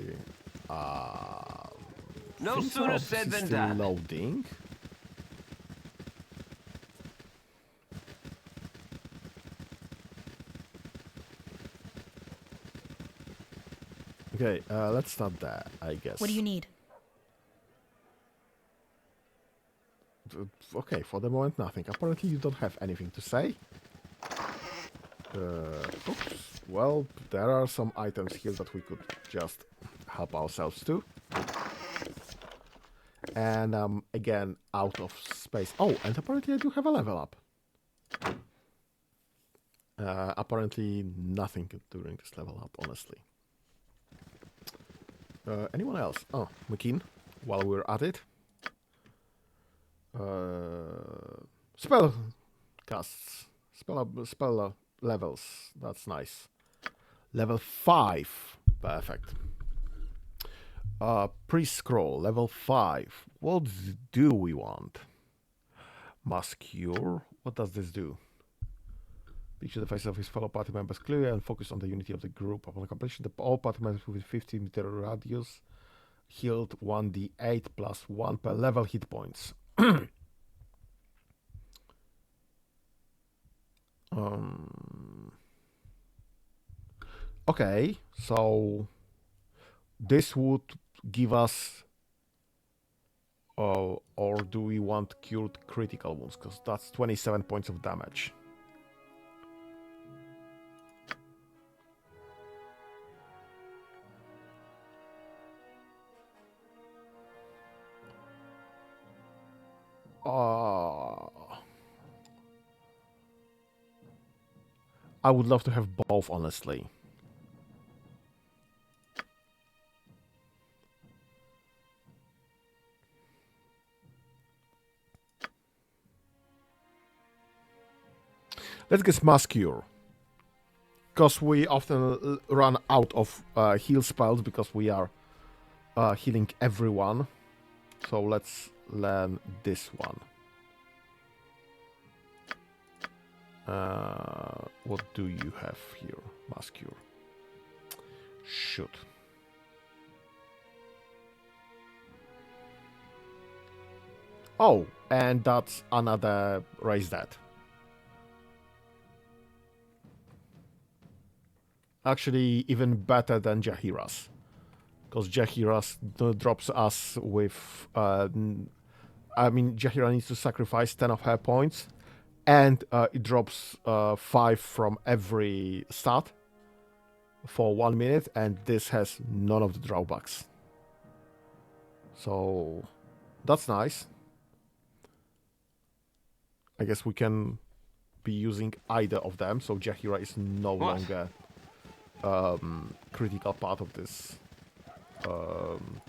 No sooner said than done. Loading. Okay, let's start there, I guess. What do you need? Okay, for the moment, nothing. Apparently, you don't have anything to say. Oops. Well, there are some items here that we could just help ourselves to. And again, out of space. Oh, and apparently I do have a level up. Apparently nothing during this level up, honestly. Anyone else? Oh, McKean, while we're at it. Spell casts. Spell levels. That's nice. Level 5. Perfect. Pre-scroll, level 5. What do we want? Mass Cure. What does this do? Picture the faces of his fellow party members clearly and focus on the unity of the group. Upon completion, all party members within 50-meter radius healed 1d8 plus 1 per level hit points. Okay, so this would give us, or do we want cured critical wounds? Because that's 27 points of damage. I would love to have both, honestly. Let's get Mass Cure. Because we often run out of heal spells because we are healing everyone. So let's learn this one. What do you have here? Mass Cure. Shoot. Oh, and that's another raise that. Actually, even better than Jahiras. Because Jahiras drops us with... I mean, Jahira needs to sacrifice 10 of her points. And it drops 5 from every stat for 1 minute. And this has none of the drawbacks. So, that's nice. I guess we can be using either of them. So Jahira is no longer... critical part of this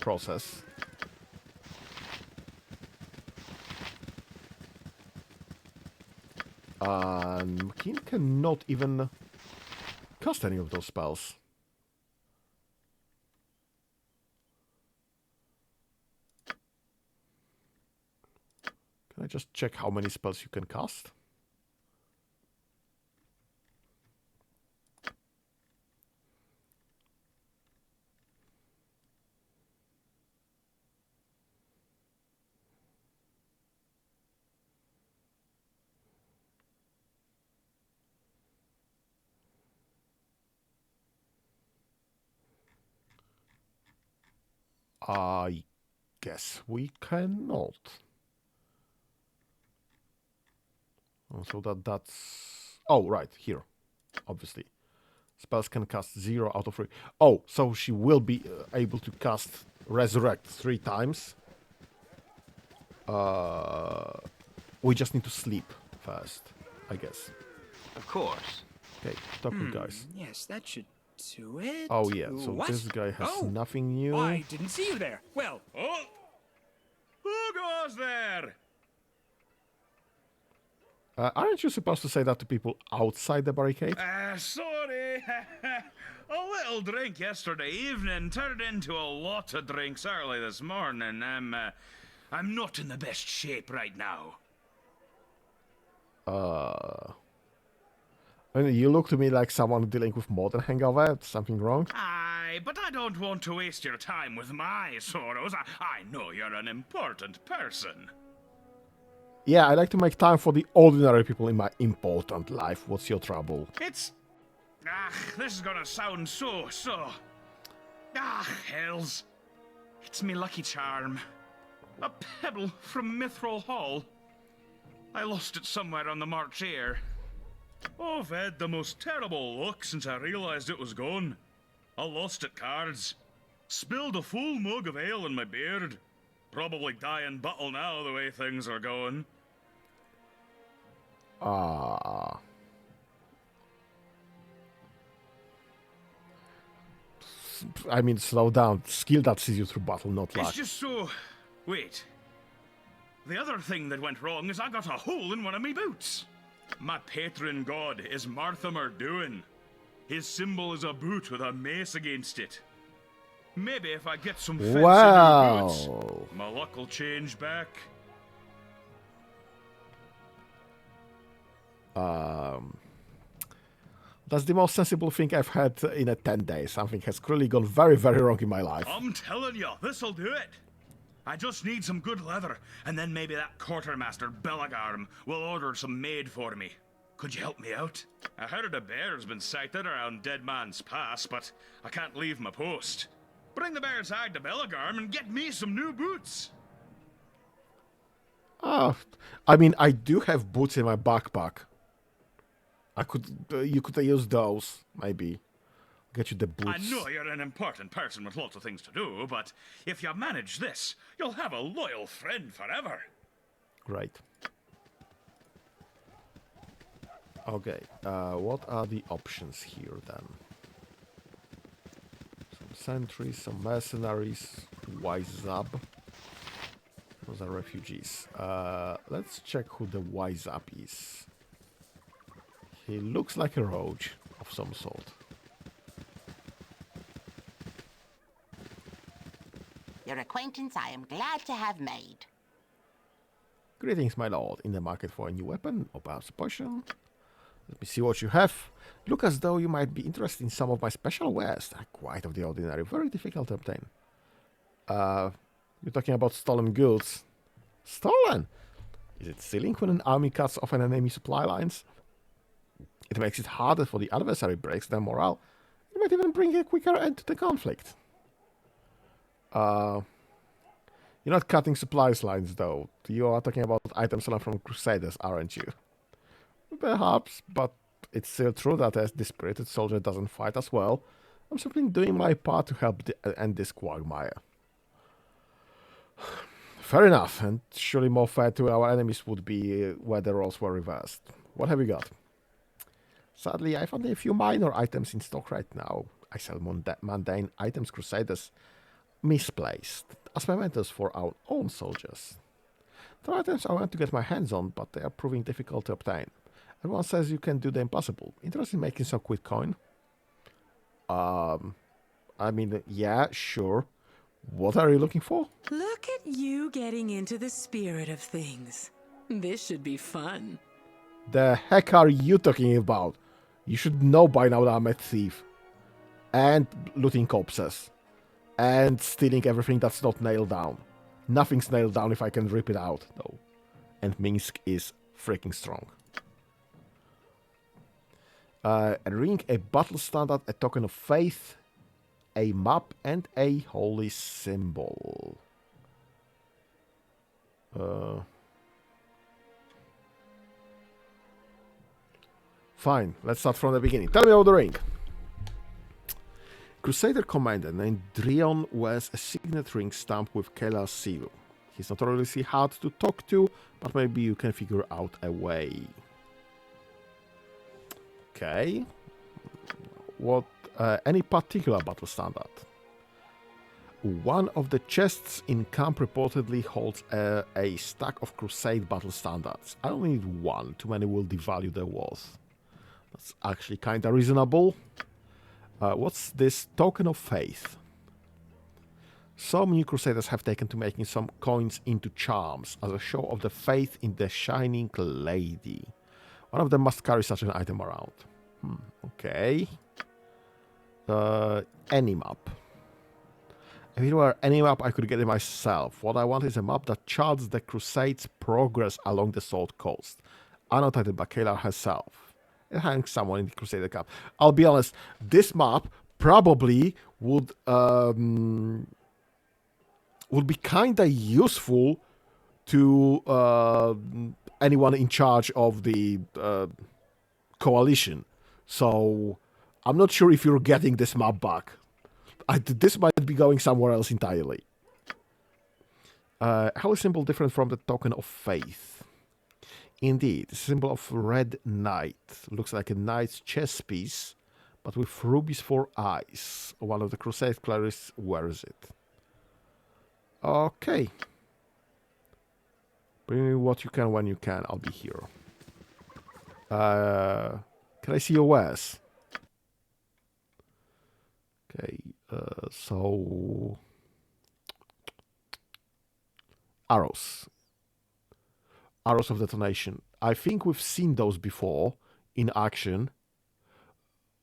process. And McKean cannot even cast any of those spells. Can I just check how many spells you can cast? I guess we cannot. Oh, so that's... Oh, right, here. Obviously. Spells can cast 0 out of 3. Oh, so she will be able to cast Resurrect 3 times. We just need to sleep first, I guess. Of course. Okay, talk with guys. Yes, that should do it. Oh, yeah, so What? this guy has Oh, nothing new. I didn't see you there. Well, Oh! Who goes there? Aren't you supposed to say that to people outside the barricade? Sorry. A little drink yesterday evening turned into a lot of drinks early this morning. I'm not in the best shape right now. I mean, you look to me like someone dealing with more than hangover. Something wrong? Aye, but I don't want to waste your time with my sorrows. I know you're an important person. Yeah, I like to make time for the ordinary people in my important life. What's your trouble? It's... this is gonna sound so... hells. It's me lucky charm. A pebble from Mithril Hall. I lost it somewhere on the march here. I've had the most terrible luck since I realised it was gone. I lost at cards. Spilled a full mug of ale in my beard. Probably dying bottle now the way things are going. I mean, slow down. Skill that sees you through battle, not luck. It's just so... Wait. The other thing that went wrong is I got a hole in one of me boots. My patron god is Martha Murduin. His symbol is a boot with a mace against it. Maybe if I get some fancy new boots, Wow. my luck will change back. That's the most sensible thing I've had in 10 days. Something has really gone very, very wrong in my life. I'm telling you, this'll do it. I just need some good leather, and then maybe that quartermaster Bellegarm will order some made for me. Could you help me out? I heard a bear's been sighted around Dead Man's Pass, but I can't leave my post. Bring the bear's hide to Bellegarm and get me some new boots. I mean, I do have boots in my backpack. You could use those, maybe. Get you the boots. I know you're an important person with lots of things to do, but if you manage this, you'll have a loyal friend forever. Great. Okay, what are the options here then? Some sentries, some mercenaries, wise up. Those are refugees. Let's check who the wise up is. He looks like a rogue of some sort. Your acquaintance I am glad to have made. Greetings, my lord. In the market for a new weapon or perhaps a potion? Let me see what you have. Look as though you might be interested in some of my special wares. They're quite of the ordinary, very difficult to obtain. You're talking about stolen goods. Stolen? Is it stealing when an army cuts off an enemy supply lines? It makes it harder for the adversary, breaks their morale. It might even bring a quicker end to the conflict. You're not cutting supplies lines, though. You are talking about items stolen from Crusaders, aren't you? Perhaps, but it's still true that as the spirited soldier doesn't fight as well, I'm simply doing my part to help end this quagmire. Fair enough, and surely more fair to our enemies would be where the roles were reversed. What have you got? Sadly, I found a few minor items in stock right now. I sell mundane items, Crusaders, misplaced, as mementos for our own soldiers. There are items I want to get my hands on, but they are proving difficult to obtain. Everyone says you can do the impossible. Interested in making some quick coin? I mean, yeah, sure. What are you looking for? Look at you getting into the spirit of things. This should be fun. The heck are you talking about? You should know by now that I'm a thief. And looting corpses. And stealing everything that's not nailed down. Nothing's nailed down if I can rip it out, though. And Minsk is freaking strong. A ring, a battle standard, a token of faith, a map, and a holy symbol. Fine, let's start from the beginning. Tell me about the ring. Crusader commander named Drion wears a signet ring stamped with Kelar's seal. He's notoriously hard to talk to, but maybe you can figure out a way. Okay. What? Any particular battle standard? One of the chests in camp reportedly holds a stack of Crusade battle standards. I only need one. Too many will devalue their worth. That's actually kinda reasonable. What's this token of faith? Some new Crusaders have taken to making some coins into charms as a show of the faith in the Shining Lady. One of them must carry such an item around. Okay. Any map. If it were any map, I could get it myself. What I want is a map that charts the Crusades' progress along the Sword Coast, annotated by Kelar herself. It hangs somewhere in the Crusader camp. I'll be honest, this map probably would be kinda useful to anyone in charge of the coalition. So I'm not sure if you're getting this map back. This might be going somewhere else entirely. How is symbol different from the token of faith? Indeed, the symbol of red knight. Looks like a knight's chess piece, but with rubies for eyes. One of the Crusade clerics wears it. Okay. Bring me what you can when you can. I'll be here. Can I see your wares? Okay, so arrows. Arrows of detonation. I think we've seen those before in action.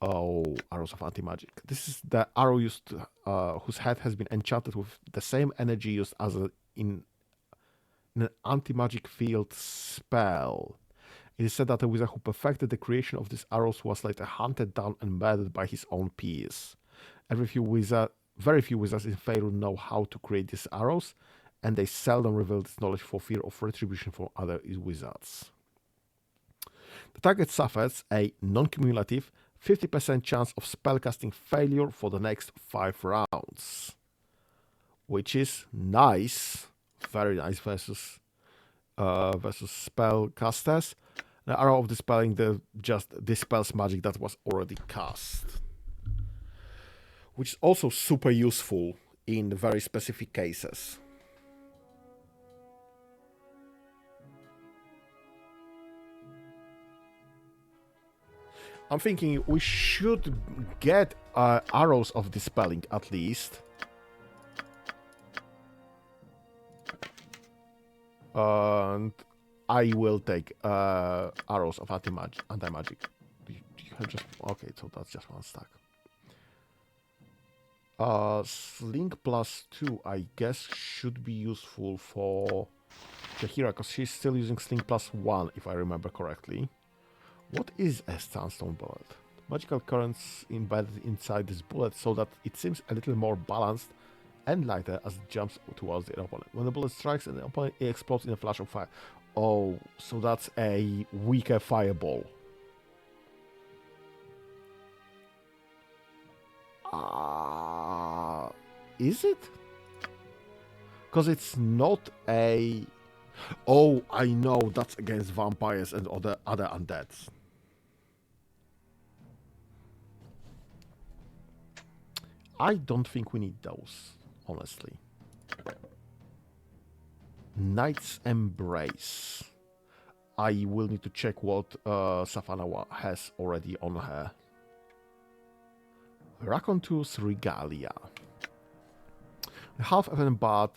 Oh, arrows of anti-magic. This is the arrow used, whose head has been enchanted with the same energy used as in an anti-magic field spell. It is said that the wizard who perfected the creation of these arrows was later hunted down and murdered by his own peers. Very few wizards in Faerun know how to create these arrows, and they seldom reveal this knowledge for fear of retribution from other wizards. The target suffers a non-cumulative 50% chance of spellcasting failure for the next 5 rounds, which is nice, very nice versus spellcasters. The arrow of dispelling just dispels magic that was already cast, which is also super useful in very specific cases. I'm thinking we should get arrows of dispelling at least. And I will take arrows of anti-magic. You have just okay, so that's just one stack. Sling +2, I guess, should be useful for Jahira, because she's still using Sling +1, if I remember correctly. What is a Sandstone bullet? Magical currents embedded inside this bullet so that it seems a little more balanced and lighter as it jumps towards the opponent. When the bullet strikes an opponent, it explodes in a flash of fire. Oh, so that's a weaker fireball. Is it? Because it's not a... Oh, I know, that's against vampires and other undeads. I don't think we need those, honestly. Knight's Embrace. I will need to check what Safanawa has already on her. Racontus Regalia. The half-elven bard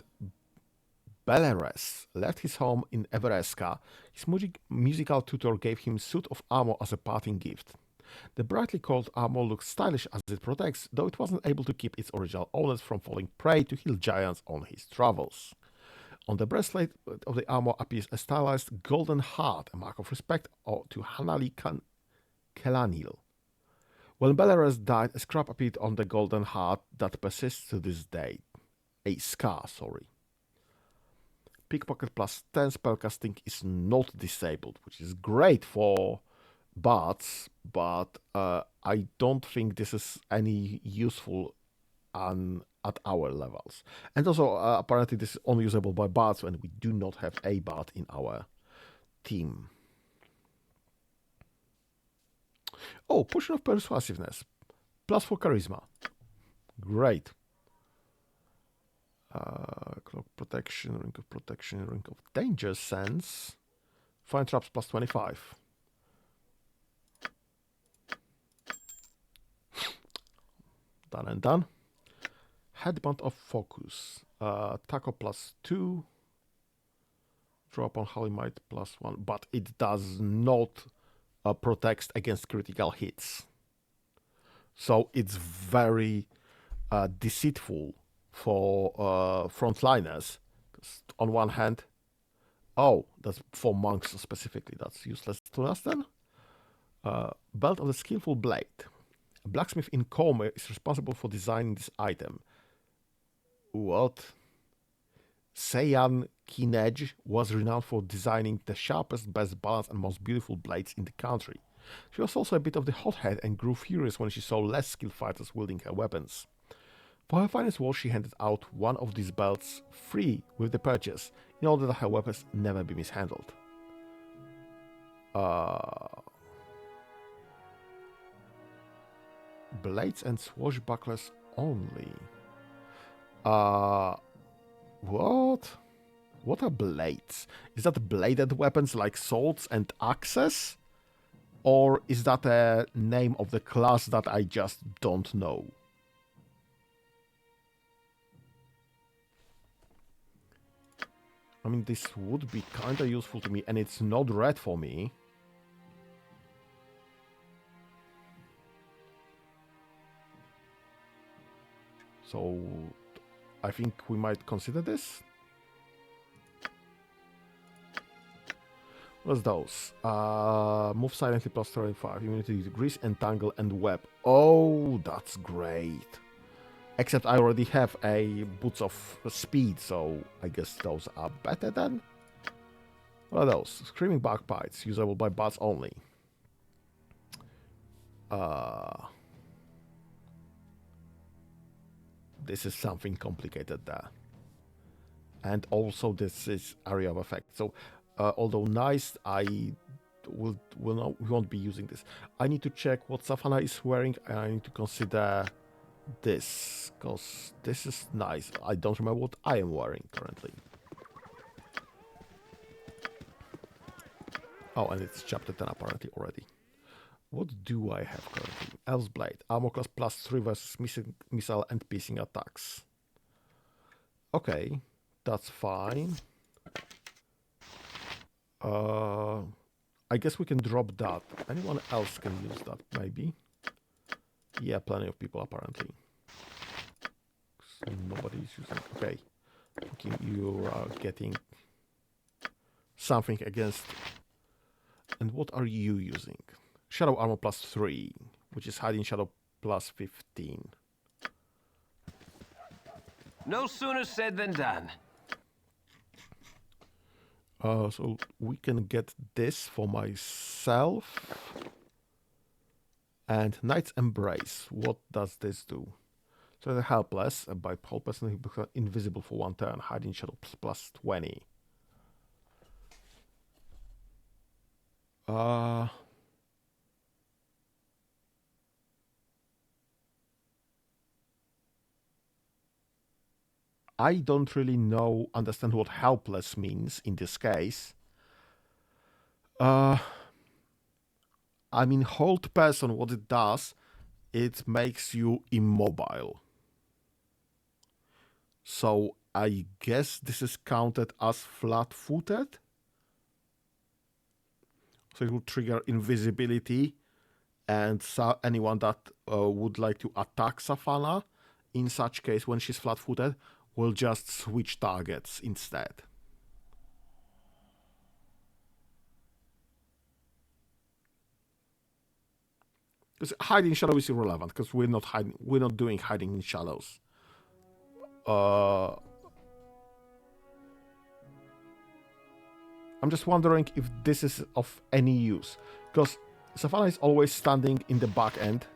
Beleres left his home in Everesca. His musical tutor gave him a suit of armor as a parting gift. The brightly colored armor looks stylish as it protects, though it wasn't able to keep its original owners from falling prey to hill giants on his travels. On the breastplate of the armor appears a stylized golden heart, a mark of respect to Hanali Kelanil. When Beleres died, a scrap appeared on the golden heart that persists to this day. A scar, sorry. Pickpocket +10 spellcasting is not disabled, which is great for bards, but I don't think this is any useful at our levels. And also, apparently this is only usable by bards when we do not have a bard in our team. Oh, Potion of Persuasiveness. +4 Charisma. Great. Cloak Protection, Ring of Protection, Ring of Danger Sense. Fine Traps +25. Done and done. Headband of Focus. Taco +2. Drop on Holy Might +1. But it does not protect against critical hits. So it's very deceitful for frontliners. On one hand, oh, that's for monks specifically. That's useless to us then. Belt of the Skillful Blade. A blacksmith in Comer is responsible for designing this item. What? Seiyan Kinej was renowned for designing the sharpest, best balanced, and most beautiful blades in the country. She was also a bit of the hothead and grew furious when she saw less skilled fighters wielding her weapons. For her finest war, she handed out one of these belts free with the purchase, in order that her weapons never be mishandled. Blades and swashbucklers only. What? What are blades? Is that bladed weapons like swords and axes? Or is that a name of the class that I just don't know? I mean, this would be kind of useful to me, and it's not red for me. So, I think we might consider this. What's those? Move silently plus 25. Immunity to grease, entangle, and web. Oh, that's great. Except I already have a boots of speed, so I guess those are better then. What are those? Screaming bagpipes, usable by bats only. This is something complicated there. And also this is area of effect. So, although nice, I won't be using this. I need to check what Savannah is wearing, and I need to consider this, because this is nice. I don't remember what I am wearing currently. Oh, and it's chapter 10 apparently already. What do I have currently? Elf's Blade. Armor class plus 3 versus missile and piercing attacks. Okay, that's fine. I guess we can drop that. Anyone else can use that, maybe? Yeah, plenty of people apparently. So nobody's using. Okay, you are getting something against. And what are you using? Shadow armor plus 3, which is hiding shadow plus 15. No sooner said than done. So we can get this for myself. And Knight's Embrace. What does this do? So they're helpless. By helpless, and become invisible for 1 turn. Hiding shadow plus 20. I don't really understand what helpless means in this case. I mean, hold person, what it does, it makes you immobile. So I guess this is counted as flat-footed. So it will trigger invisibility, and anyone that would like to attack Savannah, in such case, when she's flat-footed, will just switch targets instead. Because hiding shadow is irrelevant, because we're not doing hiding in shadows. I'm just wondering if this is of any use, because Savannah is always standing in the back end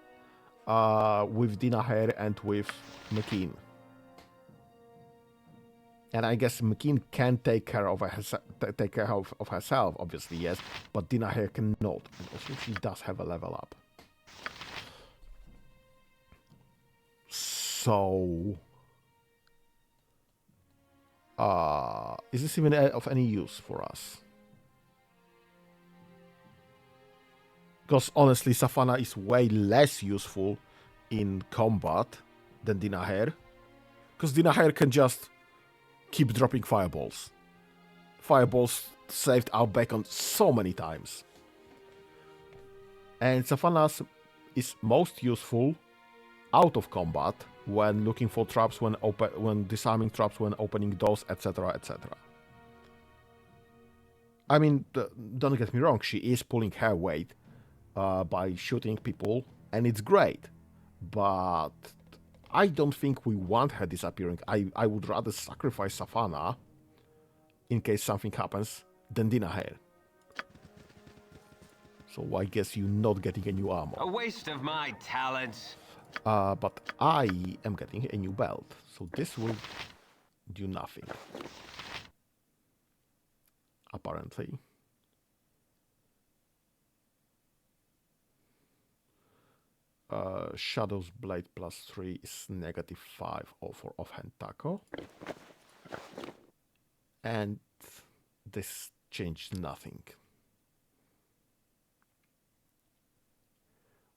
with Dinaher and with McKean. And I guess McKean can take care of herself, obviously, yes, but Dinaher cannot. And also she does have a level up. So, is this even of any use for us? Because honestly, Savannah is way less useful in combat than Dinaher. Because Dinaher can just keep dropping fireballs. Fireballs saved our bacon so many times. And Savannah's is most useful out of combat, when looking for traps, when disarming traps, when opening doors, etc., etc. I mean, don't get me wrong, she is pulling her weight by shooting people, and it's great. But I don't think we want her disappearing. I would rather sacrifice Savannah in case something happens than Dinaher. So I guess you're not getting a new armor. A waste of my talents. But I am getting a new belt, so this will do nothing. Apparently. Shadow's Blade plus 3 is -5 for offhand tackle. And this changed nothing.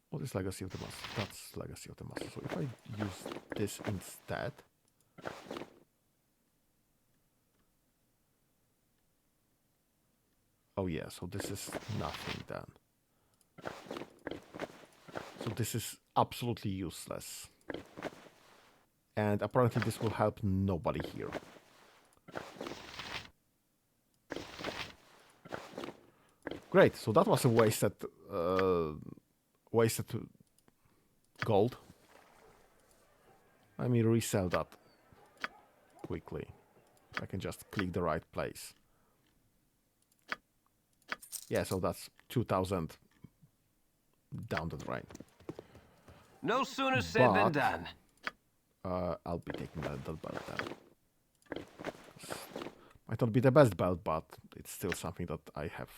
What is Legacy of the Master? That's Legacy of the Master. So if I use this instead, Oh yeah, so this is nothing then. So this is absolutely useless. And apparently this will help nobody here. Great, so that was a wasted gold. Let me resell that quickly. I can just click the right place. Yeah, so that's 2,000 down the drain. No sooner said than done. I'll be taking that belt then. Might not be the best belt, but it's still something that I have.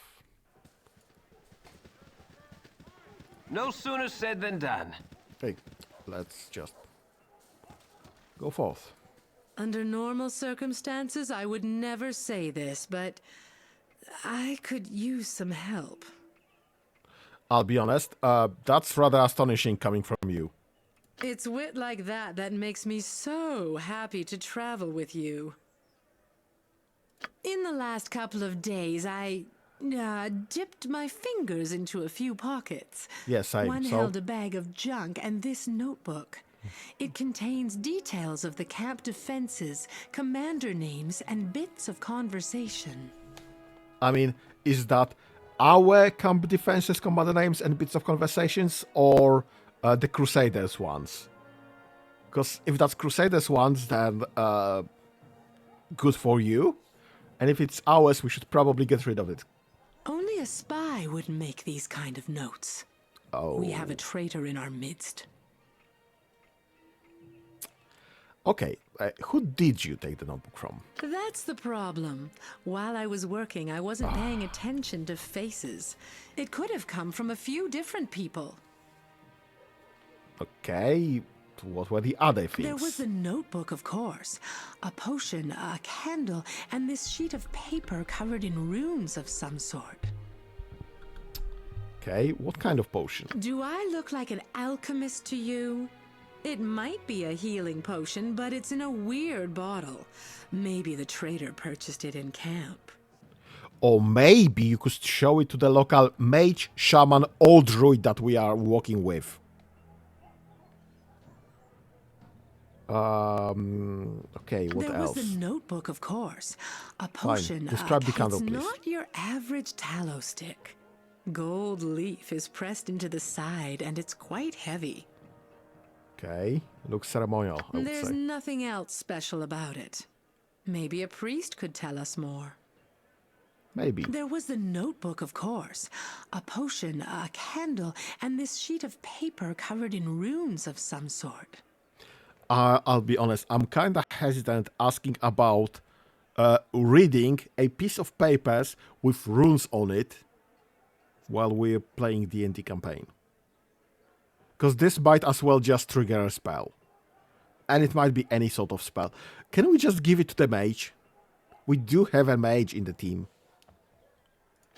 No sooner said than done. Okay, let's just go forth. Under normal circumstances, I would never say this, but I could use some help. I'll be honest, that's rather astonishing coming from you. It's wit like that that makes me so happy to travel with you. In the last couple of days, I dipped my fingers into a few pockets. Yes, One held a bag of junk and this notebook. It contains details of the camp defenses, commander names, and bits of conversation. I mean, is that our camp defenses, commander names, and bits of conversations, or the Crusaders ones? Because if that's Crusaders ones, then good for you. And if it's ours, we should probably get rid of it. Only a spy would make these kind of notes. Oh. We have a traitor in our midst. Okay, who did you take the notebook from? That's the problem. While I was working, I wasn't paying attention to faces. It could have come from a few different people. Okay, what were the other things? There was the notebook, of course. A potion, a candle, and this sheet of paper covered in runes of some sort. Okay, what kind of potion? Do I look like an alchemist to you? It might be a healing potion, but it's in a weird bottle. Maybe the traitor purchased it in camp. Or maybe you could show it to the local mage, shaman, or druid that we are working with. Okay, what there else? There was the notebook, of course. A potion. Fine. Describe the candle, it's please. Not your average tallow stick. Gold leaf is pressed into the side, and it's quite heavy. Okay, looks ceremonial, I would There's say. nothing else special about it. Maybe a priest could tell us more. Maybe. There was the notebook, of course. A potion, a candle, and this sheet of paper covered in runes of some sort. I'll be honest, I'm kind of hesitant asking about reading a piece of papers with runes on it while we're playing D&D campaign. Because this might as well just trigger a spell. And it might be any sort of spell. Can we just give it to the mage? We do have a mage in the team.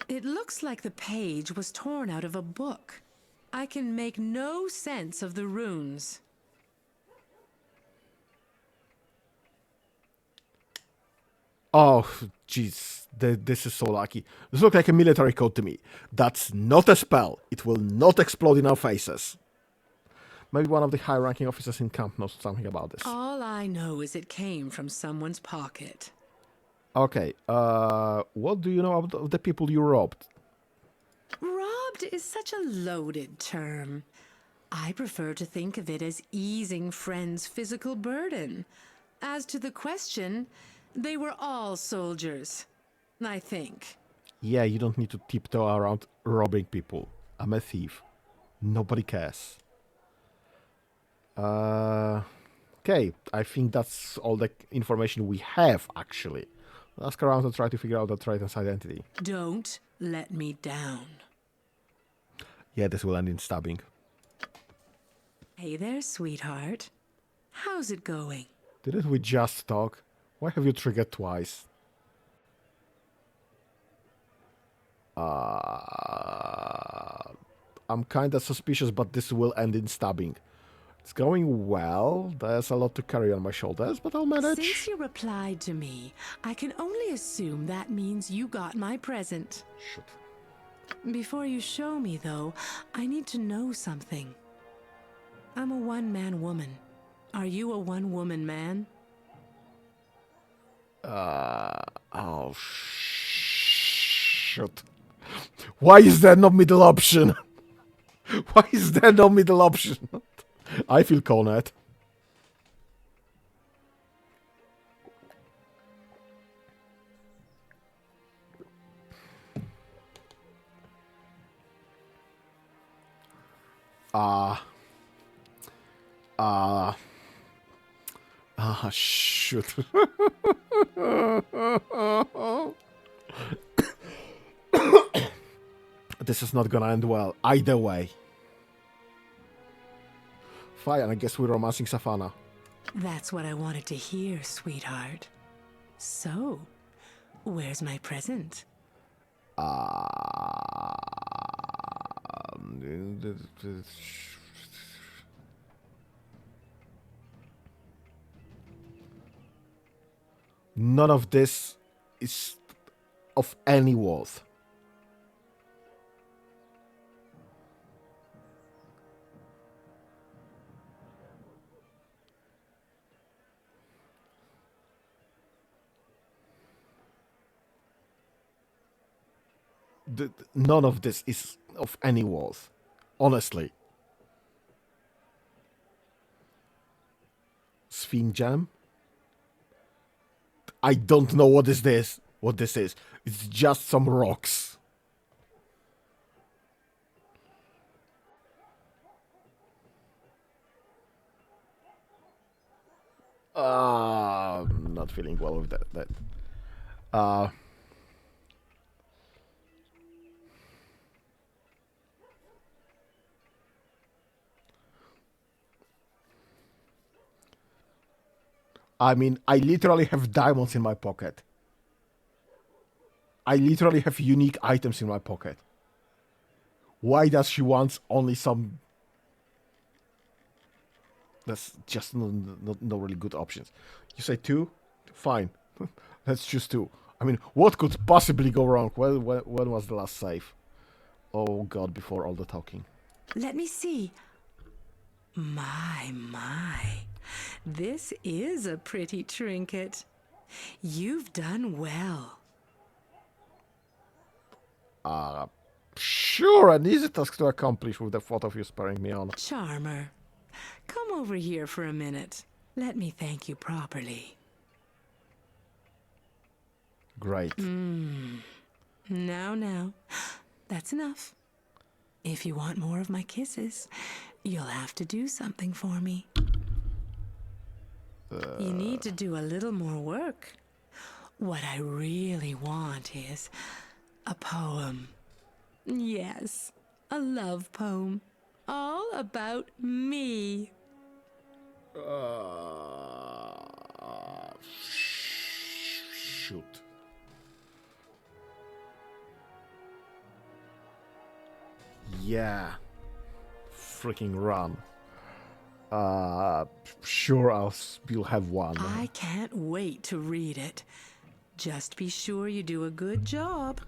It looks like the page was torn out of a book. I can make no sense of the runes. Oh, jeez. This is so lucky. This looks like a military code to me. That's not a spell. It will not explode in our faces. Maybe one of the high-ranking officers in camp knows something about this. All I know is it came from someone's pocket. Okay, what do you know about the people you robbed? Robbed is such a loaded term. I prefer to think of it as easing friends' physical burden. As to the question, they were all soldiers, I think. Yeah, you don't need to tiptoe around robbing people. I'm a thief. Nobody cares. Okay, I think that's all the information we have, actually. Let's ask around and try to figure out the traitor's identity. Don't let me down. Yeah, this will end in stabbing. Hey there, sweetheart. How's it going? Didn't we just talk? Why have you triggered twice? I'm kinda suspicious, but this will end in stabbing. It's going well. There's a lot to carry on my shoulders, but I'll manage. Since you replied to me, I can only assume that means you got my present. Shit. Before you show me, though, I need to know something. I'm a one-man woman. Are you a one-woman man? Oh, shit. Why is there no middle option? Why is there no middle option? I feel cornered. Shoot. This is not gonna end well, either way. Fine, I guess we're romancing Safana. That's what I wanted to hear, sweetheart. So, where's my present? None of this is of any worth. None of this is of any worth, honestly. Sphinx Gem? I don't know what is this. What this is. It's just some rocks. I'm not feeling well with that. I mean, I literally have diamonds in my pocket. I literally have unique items in my pocket. Why does she want only some... That's just no really good options. You say 2? Fine. Let's choose 2. I mean, what could possibly go wrong? When was the last save? Oh god, before all the talking. Let me see. My. This is a pretty trinket. You've done well. Sure, an easy task to accomplish with the thought of you spurring me on. Charmer, come over here for a minute. Let me thank you properly. Great. Now. That's enough. If you want more of my kisses, you'll have to do something for me. You need to do a little more work. What I really want is a poem. Yes, a love poem. All about me. Shoot. Yeah. Freaking run. Sure, we'll have one. I can't wait to read it. Just be sure you do a good job.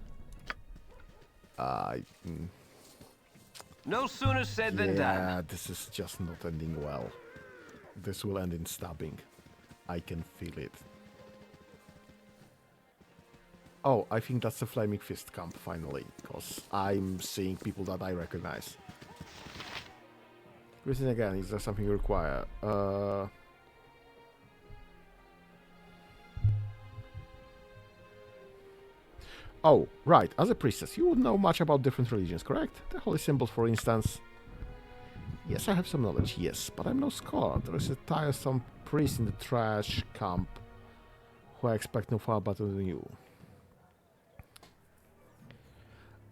No sooner said than done. Yeah, this is just not ending well. This will end in stabbing. I can feel it. Oh, I think that's the Flaming Fist camp, finally, because I'm seeing people that I recognize. Listen again, is there something you require? Oh, right, as a priestess, you would know much about different religions, correct? The holy symbols, for instance. Yes, I have some knowledge, yes, but I'm no scholar. There is a tiresome priest in the trash camp who I expect no far better than you.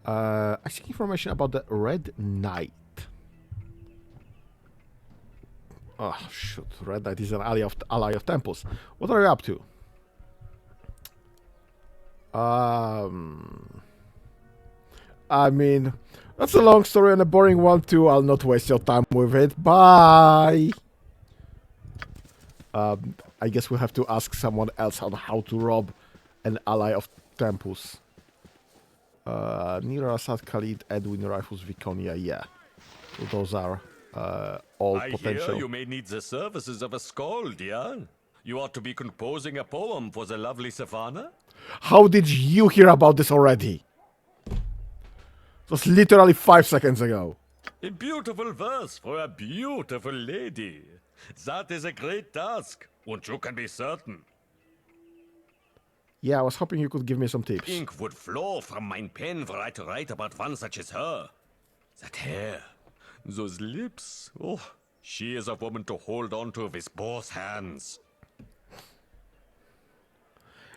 I seek information about the Red Knight. Oh, shoot. Red Knight is an ally of temples. What are you up to? I mean, That's a long story and a boring one too. I'll not waste your time with it. Bye! I guess we'll have to ask someone else on how to rob an ally of Tempus. Nira Assad, Khalid, Edwin, Rifles, Viconia, yeah. So those are all I potential. hear you may need the services of a skald, yeah? You ought to be composing a poem for the lovely Savannah? How did you hear about this already? It was literally 5 seconds ago. A beautiful verse for a beautiful lady. That is a great task, and you can be certain. Yeah, I was hoping you could give me some tips. Ink would flow from mine pen were I to write about one such as her. That hair, those lips, oh, she is a woman to hold on to with both hands.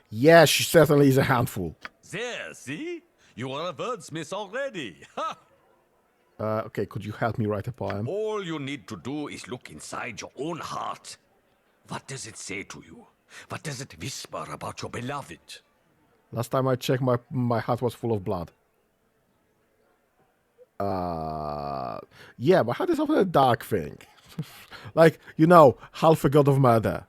Yeah, she certainly is a handful. There, see? You are a wordsmith already. Ha! Okay, could you help me write a poem? All you need to do is look inside your own heart. What does it say to you? What does it whisper about your beloved? Last time I checked, my heart was full of blood. Yeah, my heart is often a dark thing. Like, you know, half a god of murder.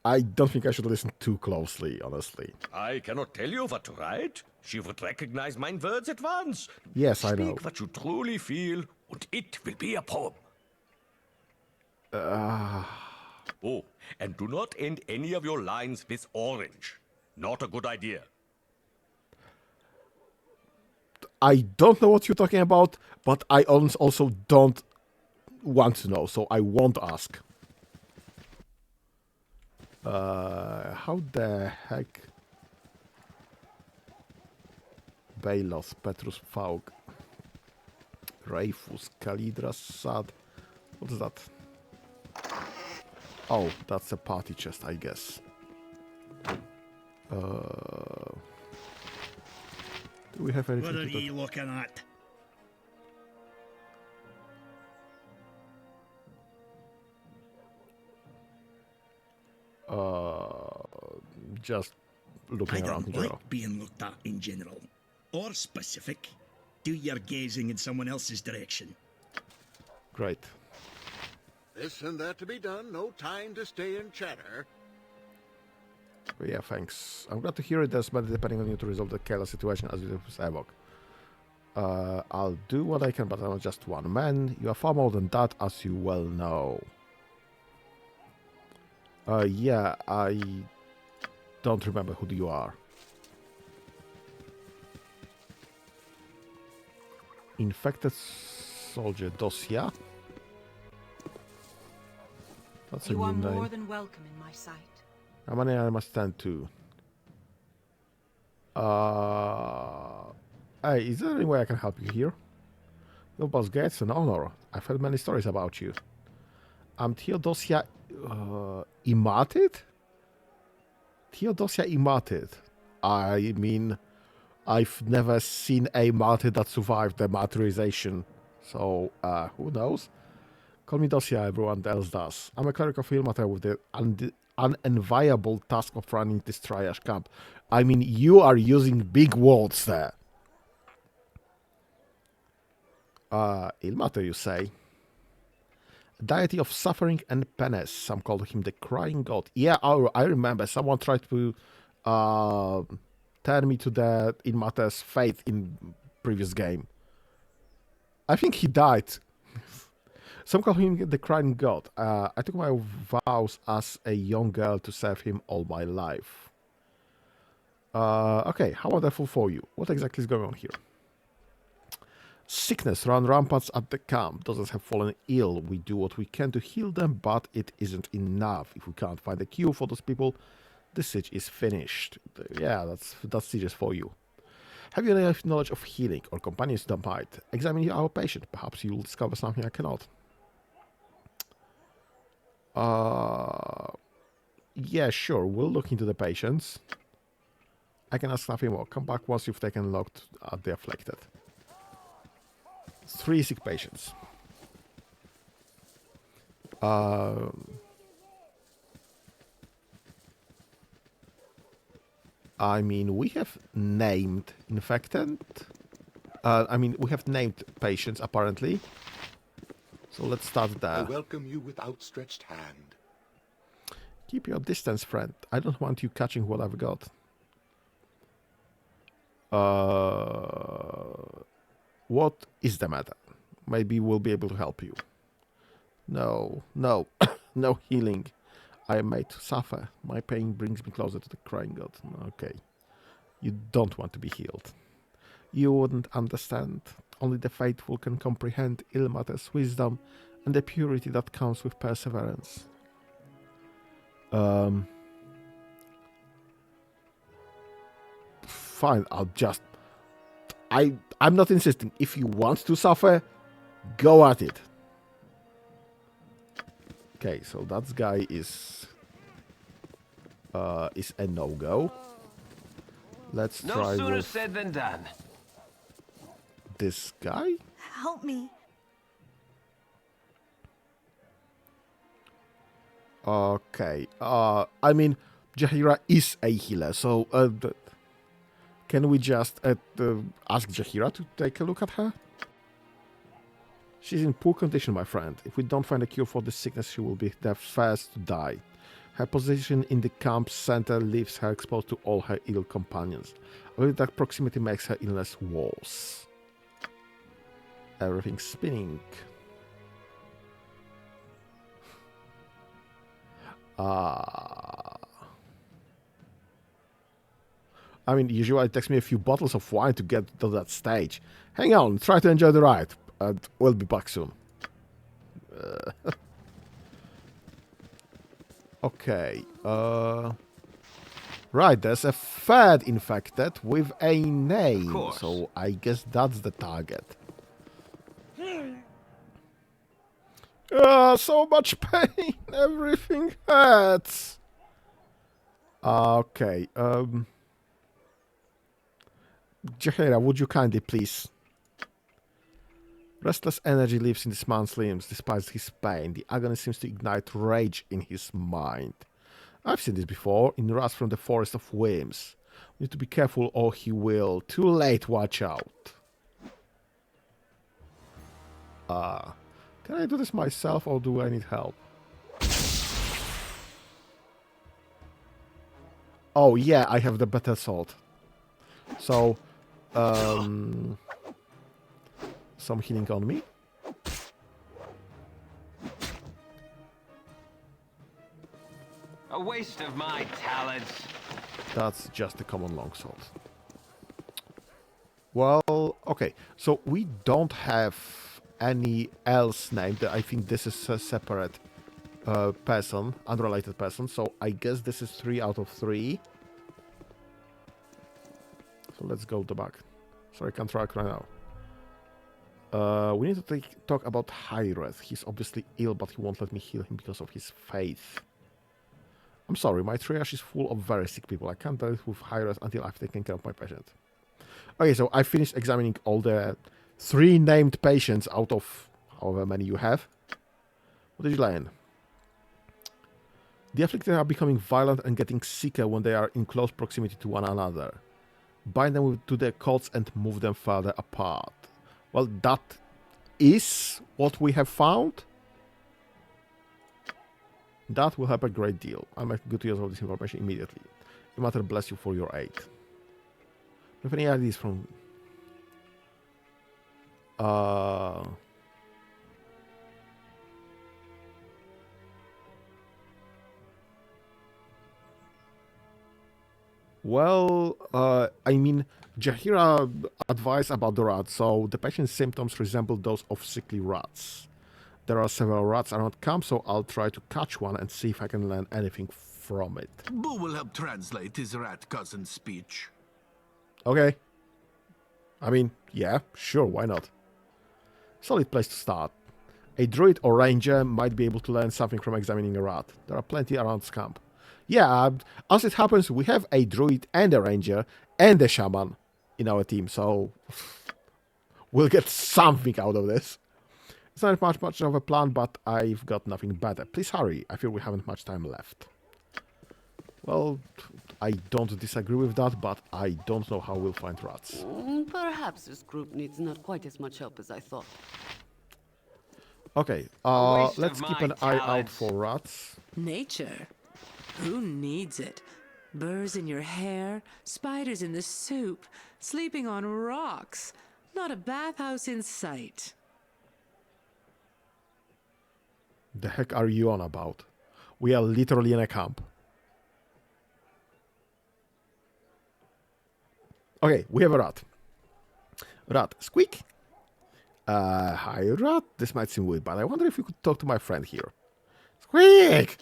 I don't think I should listen too closely, honestly. I cannot tell you what to write. She would recognize mine words at once. Yes, I know. Speak what you truly feel, and it will be a poem. Oh, and do not end any of your lines with orange. Not a good idea. I don't know what you're talking about, but I also don't want to know, so I won't ask. How the heck? Bailos, Petrus Faug, Rayfus, Kalidra, Sad. What's that? Oh, that's a party chest, I guess. Do we have anything? What are you looking at? Just looking I around don't in general. like being looked at in general. Or specific. Do your gazing in someone else's direction. Great. This and that to be done, no time to stay and chatter. But yeah, thanks. I'm glad to hear it. There's better depending on you to resolve the chaos situation as you did with Evok. I'll do what I can, but I'm just one man. You are far more than that, as you well know. Yeah, I don't remember who you are. Infected soldier Dosia? That's a You new are name. more than welcome in my sight. How many I must stand to? Hey, is there any way I can help you here? Baldurs Gate, it's an honor. I've heard many stories about you. I'm Theodosia Imated? Theodosia Imated. I mean, I've never seen a martyr that survived the martyrization. So, who knows? Call me Dosia, everyone else does. I'm a cleric of Ilmater with the unenviable task of running this triage camp. I mean, you are using big words there. Ilmater, you say? A deity of suffering and penance. Some call him the crying god. Yeah, I remember. Someone tried to turn me to the Ilmater's faith in previous game. I think he died. Some call him the crying god. I took my vows as a young girl to serve him all my life. Okay, how wonderful for you. What exactly is going on here? Sickness run rampant at the camp. Dozens have fallen ill. We do what we can to heal them, but it isn't enough. If we can't find a cure for those people, the siege is finished. Yeah, that's sieges for you. Have you enough knowledge of healing or companions that might? Examine our patient. Perhaps you'll discover something I cannot. Yeah, sure. We'll look into the patients. I can ask nothing more. Come back once you've taken a look at the afflicted. 3 sick patients. I mean, we have named infected. I mean, we have named patients, apparently. So let's start there. I welcome you with outstretched hand. Keep your distance, friend. I don't want you catching what I've got. What is the matter? Maybe we'll be able to help you. No, no, no healing. I am made to suffer. My pain brings me closer to the crying god. Okay. You don't want to be healed. You wouldn't understand. Only the faithful can comprehend Ilmater's wisdom and the purity that comes with perseverance. Fine, I'll just... I'm not insisting. If you want to suffer, go at it. Okay, so that guy is a no-go. Let's try No sooner with said than done. this guy. Help me. Okay. I mean, Jaheira is a healer, so can we just ask Jaheira to take a look at her? She's in poor condition, my friend. If we don't find a cure for this sickness, she will be the first to die. Her position in the camp center leaves her exposed to all her ill companions. I believe that proximity makes her illness worse. Everything's spinning. I mean, usually it takes me a few bottles of wine to get to that stage. Hang on, try to enjoy the ride. We'll be back soon. Okay. Right, there's a third infected with a name. So I guess that's the target. So much pain. Everything hurts. Okay. Jaheira, would you kindly please? Restless energy lives in this man's limbs despite his pain. The agony seems to ignite rage in his mind. I've seen this before in Rats from the Forest of Whims. We need to be careful or he will. Too late, watch out. Can I do this myself or do I need help? Oh yeah, I have the better salt. So, some healing on me. A waste of my talents. That's just a common longsword. Well, okay. So we don't have any else named. I think this is a separate person, unrelated person. So I guess this is 3 out of 3. So let's go to back. Sorry, I can't track right now. We need to talk about Hyreth. He's obviously ill, but he won't let me heal him because of his faith. I'm sorry, my triage is full of very sick people. I can't deal with Hyreth until I've taken care of my patient. Okay, so I finished examining all the 3 named patients out of however many you have. What did you learn? The afflicted are becoming violent and getting sicker when they are in close proximity to one another. Bind them to their coats and move them further apart. Well, that is what we have found. That will help a great deal. I'll make good use of this information immediately. Ilmater bless you for your aid. Do you have any ideas from... Well, I mean, Jaheira advised about the rats, so the patient's symptoms resemble those of sickly rats. There are several rats around camp, so I'll try to catch one and see if I can learn anything from it. Boo will help translate his rat cousin's speech. Okay. I mean, yeah, sure, why not? Solid place to start. A druid or ranger might be able to learn something from examining a rat. There are plenty around this camp. Yeah, as it happens, we have a druid and a ranger and a shaman in our team, so we'll get something out of this. It's not much of a plan, but I've got nothing better. Please hurry. I feel we haven't much time left. Well, I don't disagree with that, but I don't know how we'll find rats. Perhaps this group needs not quite as much help as I thought. Okay, let's keep an eye out for rats. Nature? Who needs it? Burrs in your hair, spiders in the soup, sleeping on rocks. Not a bathhouse in sight. The heck are you on about? We are literally in a camp. Okay, we have a rat. Rat, squeak. Hi, rat. This might seem weird, but I wonder if we could talk to my friend here. Squeak!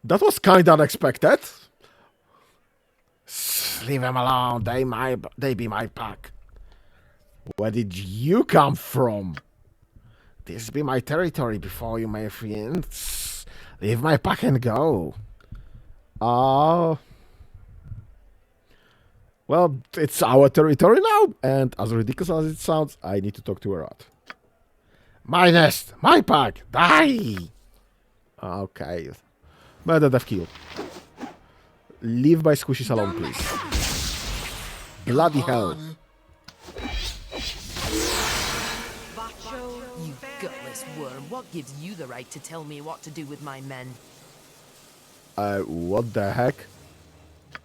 That was kind of unexpected. Leave them alone. They be my pack. Where did you come from? This be my territory before you, my friends. Leave my pack and go. Well, it's our territory now, and as ridiculous as it sounds, I need to talk to a rat. My nest, my pack, die! Okay. Murder, death, kill. Leave my squishies alone, please. Bloody hell. You gutless worm, what gives you the right to tell me what to do with my men? What the heck?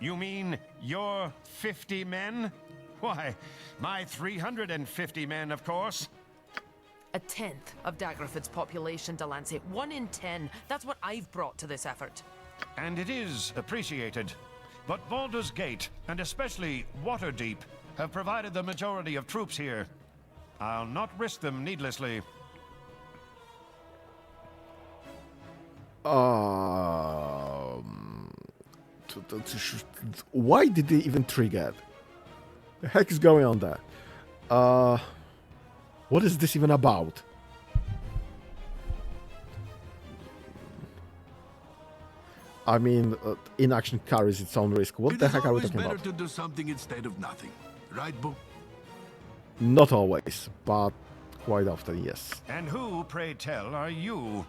You mean your 50 men? Why, my 350 men, of course. A tenth of Daggerford's population, Delancey. 1 in 10. That's what I've brought to this effort. And it is appreciated. But Baldurs Gate, and especially Waterdeep, have provided the majority of troops here. I'll not risk them needlessly. Why did they even trigger? The heck is going on there? What is this even about? I mean, inaction carries its own risk. What the heck are we talking about? It is always better to do something instead of nothing. Right, Boo? Not always, but quite often, yes. And who, pray tell, are you?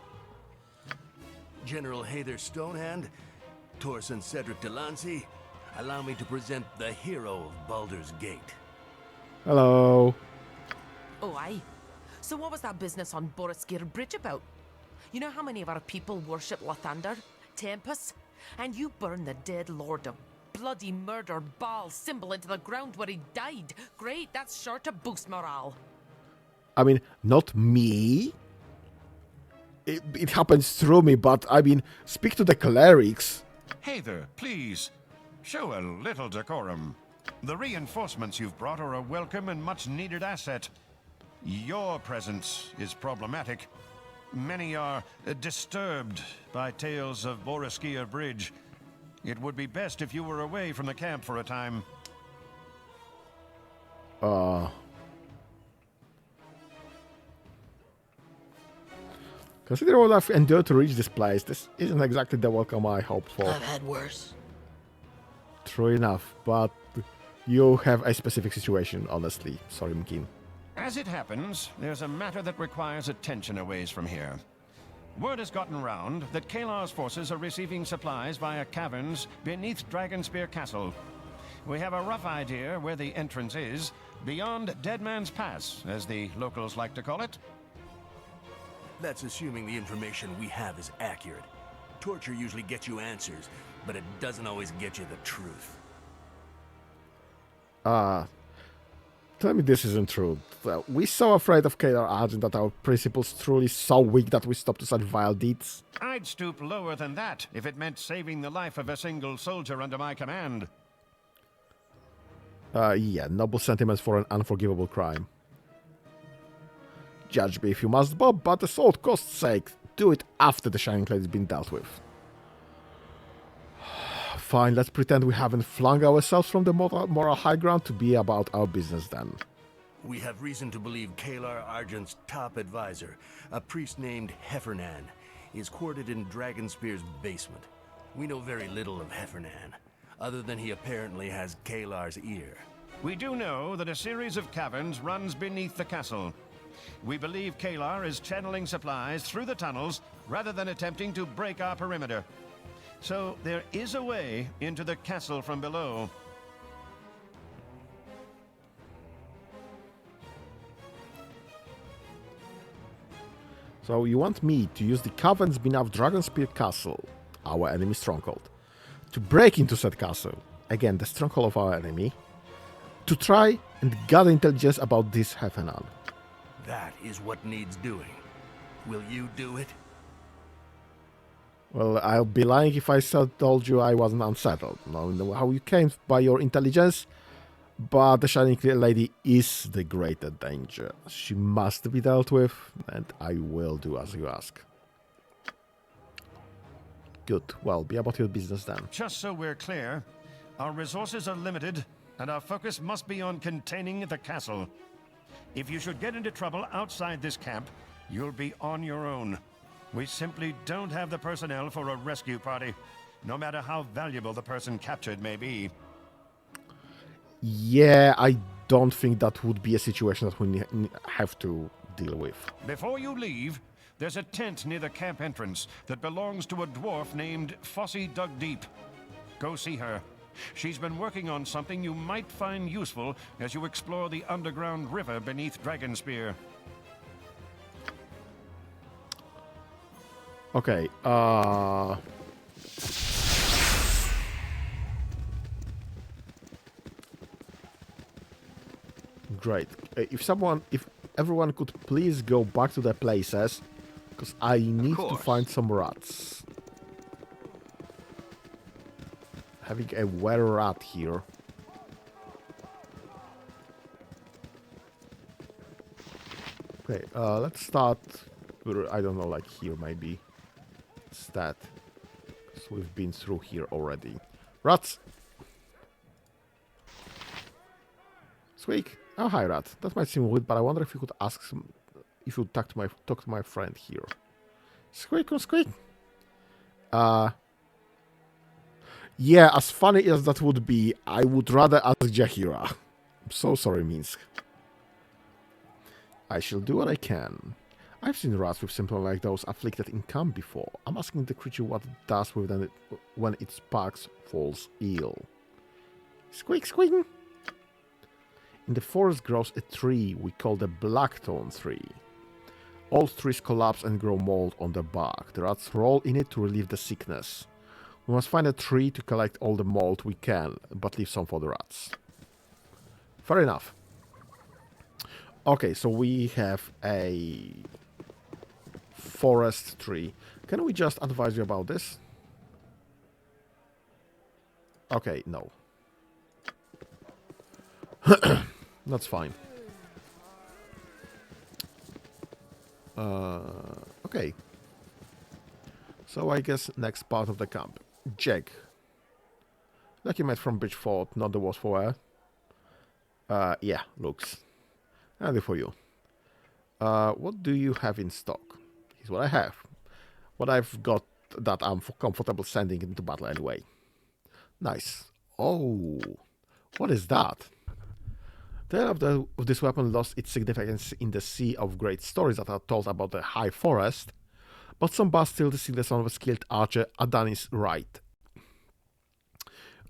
General Hayther Stonehand, Torson Cedric Delancey, allow me to present the hero of Baldur's Gate. Hello. Oh, aye. So what was that business on Boriskir Bridge about? You know how many of our people worship Lathander, Tempest? And you burn the dead lord of bloody murder Baal symbol into the ground where he died. Great, that's sure to boost morale. I mean, not me. It happens through me, but I mean, speak to the clerics. Hayther, please, show a little decorum. The reinforcements you've brought are a welcome and much-needed asset. Your presence is problematic. Many are disturbed by tales of Boriskir Bridge. It would be best if you were away from the camp for a time. Consider what I've endured to reach this place. This isn't exactly the welcome I hoped for. I've had worse. True enough, but you have a specific situation, honestly. Sorry, McKean. As it happens, there's a matter that requires attention a ways from here. Word has gotten round that Kalar's forces are receiving supplies via caverns beneath Dragonspear Castle. We have a rough idea where the entrance is, beyond Dead Man's Pass, as the locals like to call it. That's assuming the information we have is accurate. Torture usually gets you answers, but it doesn't always get you the truth. Tell me this isn't true. We so afraid of Kalar Argent that our principles truly so weak that we stop to such vile deeds. I'd stoop lower than that if it meant saving the life of a single soldier under my command. Yeah, noble sentiments for an unforgivable crime. Judge me if you must, Bob, but the sword cost's sake, do it after the Shining Blade has been dealt with. Fine, let's pretend we haven't flung ourselves from the moral high ground to be about our business then. We have reason to believe Kalar Argent's top advisor, a priest named Heffernan, is quartered in Dragonspear's basement. We know very little of Heffernan, other than he apparently has Kalar's ear. We do know that a series of caverns runs beneath the castle. We believe Kalar is channeling supplies through the tunnels rather than attempting to break our perimeter. So there is a way into the castle from below. So you want me to use the caverns beneath Dragonspear Castle, our enemy stronghold, to break into said castle, again the stronghold of our enemy, to try and gather intelligence about this Hefenan. That is what needs doing. Will you do it? Well, I'll be lying if I told you I wasn't unsettled, knowing how you came by your intelligence, but the Shining Lady is the greater danger. She must be dealt with, and I will do as you ask. Good. Well, be about your business then. Just so we're clear, our resources are limited, and our focus must be on containing the castle. If you should get into trouble outside this camp, you'll be on your own. We simply don't have the personnel for a rescue party, no matter how valuable the person captured may be. Yeah, I don't think that would be a situation that we have to deal with. Before you leave, there's a tent near the camp entrance that belongs to a dwarf named Fossy Dug Deep. Go see her. She's been working on something you might find useful as you explore the underground river beneath Dragonspear. Okay, great. If everyone could please go back to their places, because I need to find some rats. Having a were rat here. Okay, let's start, I don't know, like here maybe. It's that. So we've been through here already. Rats! Squeak! Oh, hi, rat. That might seem weird, but I wonder if you could ask some... If you talk to my friend here. Squeak or squeak? Yeah, as funny as that would be, I would rather ask Jahira. I'm so sorry, Minsk. I shall do what I can. I've seen rats with symptoms like those afflicted in camp before. I'm asking the creature what it does when its pax falls ill. Squeak, squeak! In the forest grows a tree we call the blackthorn tree. Old trees collapse and grow mold on the bark. The rats roll in it to relieve the sickness. We must find a tree to collect all the mold we can, but leave some for the rats. Fair enough. Okay, so we have a forest tree. Can we just advise you about this? Okay, no. That's fine. Okay. So I guess next part of the camp. Jag. Lucky mate from Bridgefort, not the worst for her. Yeah, looks. Ready for you. What do you have in stock? Here's what I have. What I've got that I'm comfortable sending into battle anyway. Nice. Oh, what is that? The tale of this weapon lost its significance in the sea of great stories that are told about the high forest, but some bars still sing the sound of a skilled archer Adanis right.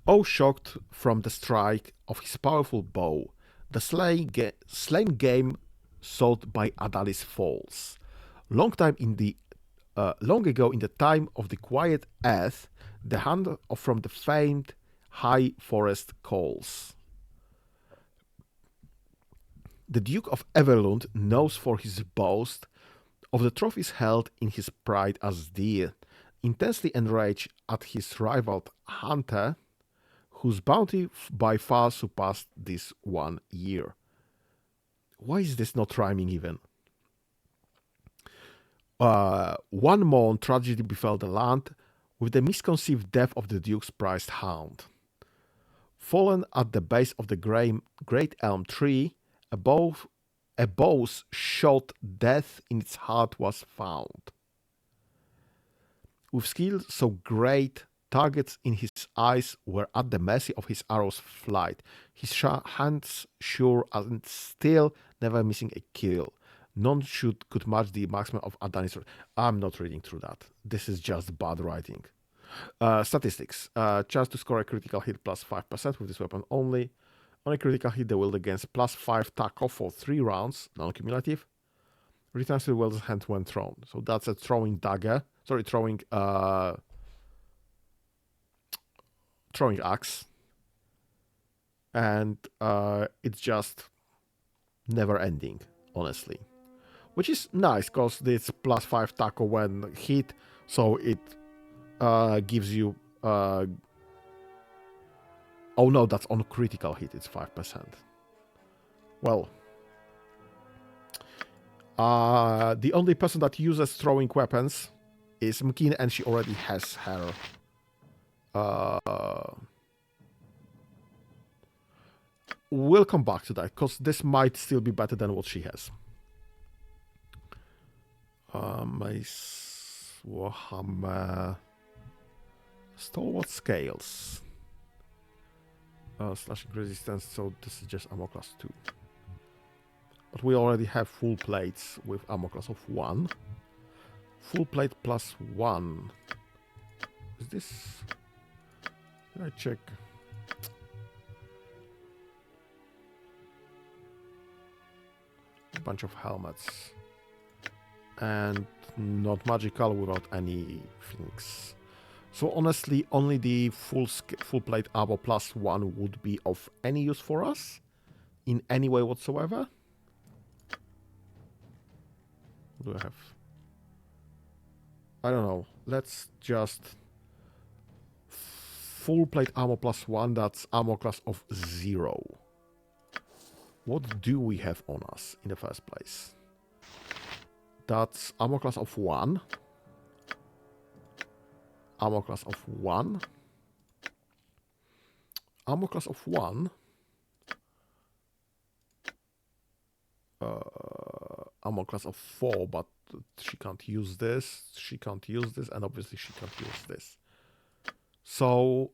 Oh, shocked from the strike of his powerful bow, the slain game sought by Adalis falls. Long ago, in the time of the quiet earth, the hand from the famed high forest calls. The Duke of Everlund knows for his boast of the trophies held in his pride as dear, intensely enraged at his rival hunter, whose bounty by far surpassed this 1 year. Why is this not rhyming even? One morn tragedy befell the land with the misconceived death of the Duke's prized hound. Fallen at the base of the great elm tree, a bow's shot death in its heart was found. With skill so great, targets in his eyes were at the mercy of his arrow's flight, his hands sure and still, never missing a kill. None could match the maximum of Adani's. I'm not reading through that. This is just bad writing. Statistics. Chance to score a critical hit plus 5% with this weapon only. On a critical hit, the wielder gains plus 5 tackle for 3 rounds, non-cumulative. Returns to the wielder's hand when thrown. So that's a throwing dagger. Sorry, throwing axe. And it's just never ending, honestly. Which is nice, because it's plus 5 tackle when hit, so it gives you... oh no, that's on critical hit, it's 5%. Well... the only person that uses throwing weapons is Mkin, and she already has her... we'll come back to that, because this might still be better than what she has. Mace, Warhammer, Stalwart Scales, slashing resistance, so this is just armor class 2. But we already have full plates with armor class of 1. Full plate plus 1. Is this... Can I check? A bunch of helmets. And not magical without any things. So honestly, only the full plate armor plus 1 would be of any use for us in any way whatsoever. What do I have? I don't know. Let's just full plate armor plus 1. That's armor class of 0. What do we have on us in the first place? That's armor class of 1. Armor class of 1. Armor class of 1. Armor class of 4, but she can't use this. She can't use this, and obviously she can't use this. So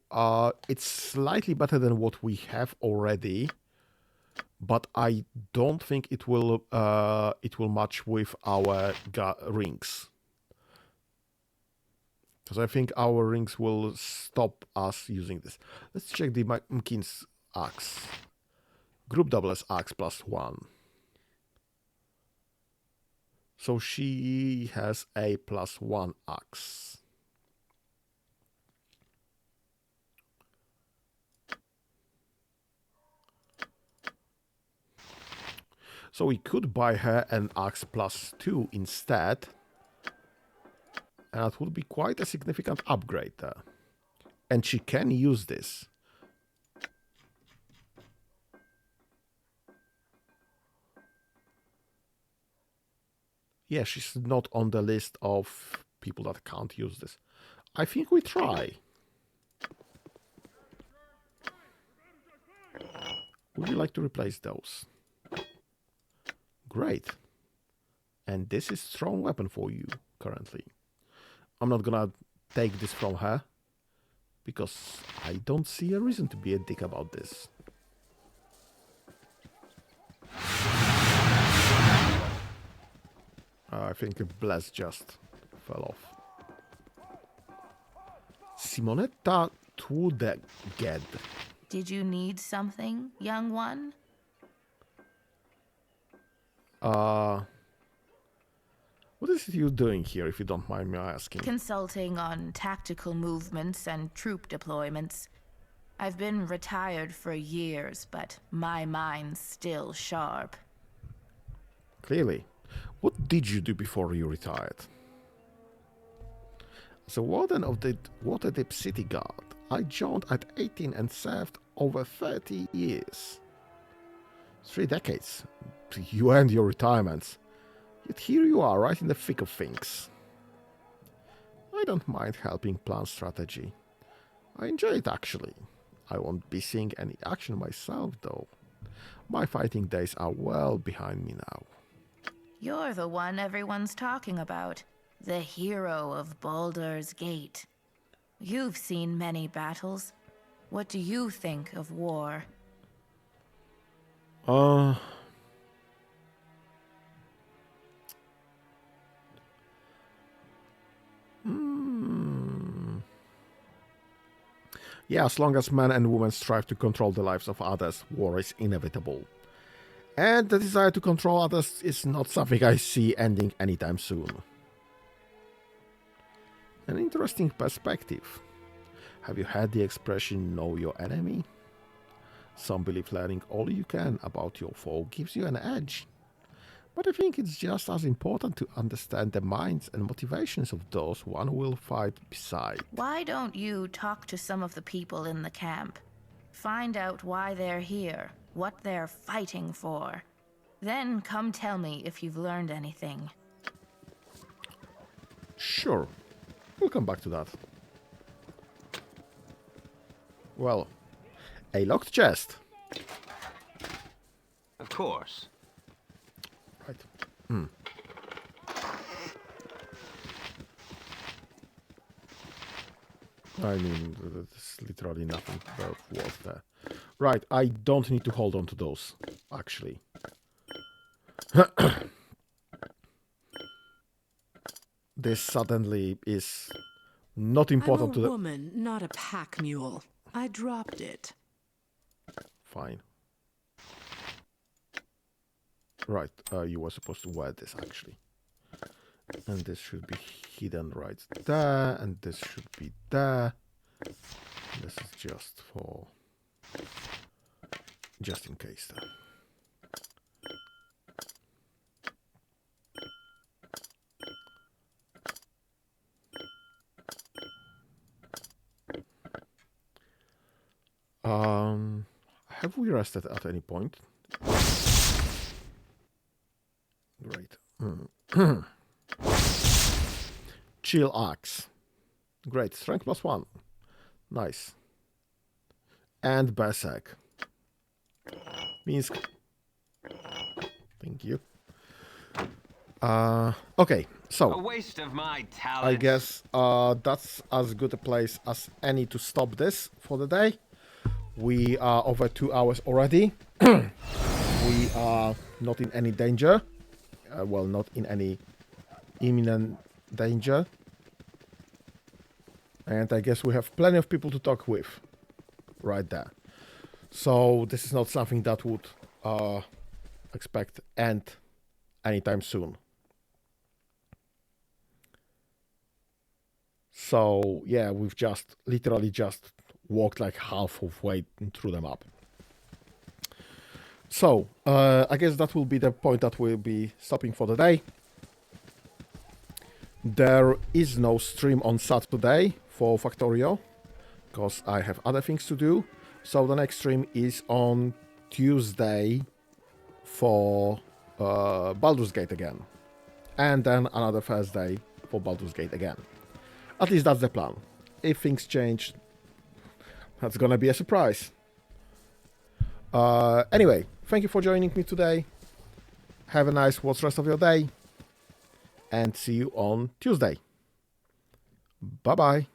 it's slightly better than what we have already. But I don't think it will match with our rings. Because I think our rings will stop us using this. Let's check the Mkin's axe. Group doubles axe plus 1. So she has a plus 1 axe. So we could buy her an axe plus 2 instead. And that would be quite a significant upgrade there. And she can use this. Yeah, she's not on the list of people that can't use this. I think we try. Would you like to replace those? Great. And this is strong weapon for you currently. I'm not gonna take this from her because I don't see a reason to be a dick about this. I think a bless just fell off. Simonetta Twudeged. Did you need something, young one? What is it you doing here, if you don't mind me asking? Consulting on tactical movements and troop deployments. I've been retired for years, but my mind's still sharp. Clearly. What did you do before you retired? As a warden of the Waterdeep City Guard, I joined at 18 and served over 30 years. 3 decades. You earned your retirements. Yet here you are, right in the thick of things. I don't mind helping plan strategy. I enjoy it, actually. I won't be seeing any action myself, though. My fighting days are well behind me now. You're the one everyone's talking about. The hero of Baldurs Gate. You've seen many battles. What do you think of war? Yeah, as long as men and women strive to control the lives of others, war is inevitable. And the desire to control others is not something I see ending anytime soon. An interesting perspective. Have you heard the expression, know your enemy? Some believe learning all you can about your foe gives you an edge. But I think it's just as important to understand the minds and motivations of those one will fight beside. Why don't you talk to some of the people in the camp? Find out why they're here, what they're fighting for. Then come tell me if you've learned anything. Sure. We'll come back to that. Well, a locked chest. Of course. Right. Hmm. I mean, there's literally nothing worth there. Right, I don't need to hold on to those, actually. This suddenly is not important I'm to a the... woman, not a pack mule. I dropped it. Fine. Right, you were supposed to wear this, actually. And this should be hidden right there, and this should be there. This is just for... just in case there. Have we rested at any point? Great. Chill axe. Great. Strength +1. Nice. And Berserk. Minsk. Thank you. Okay, so A waste of my talent. I guess that's as good a place as any to stop this for the day. We are over 2 hours already. We are not in any danger. Well, not in any imminent danger. And I guess we have plenty of people to talk with right there. So this is not something that would expect end anytime soon. So yeah, we've just literally just walked like half of way through the map. So I guess that will be the point that we'll be stopping for the day. There is no stream on Saturday for Factorio because I have other things to do. So the next stream is on Tuesday for Baldurs Gate again. And then another Thursday for Baldurs Gate again. At least that's the plan. If things change, that's gonna be a surprise. Anyway, thank you for joining me today. Have a nice rest of your day. And see you on Tuesday. Bye-bye.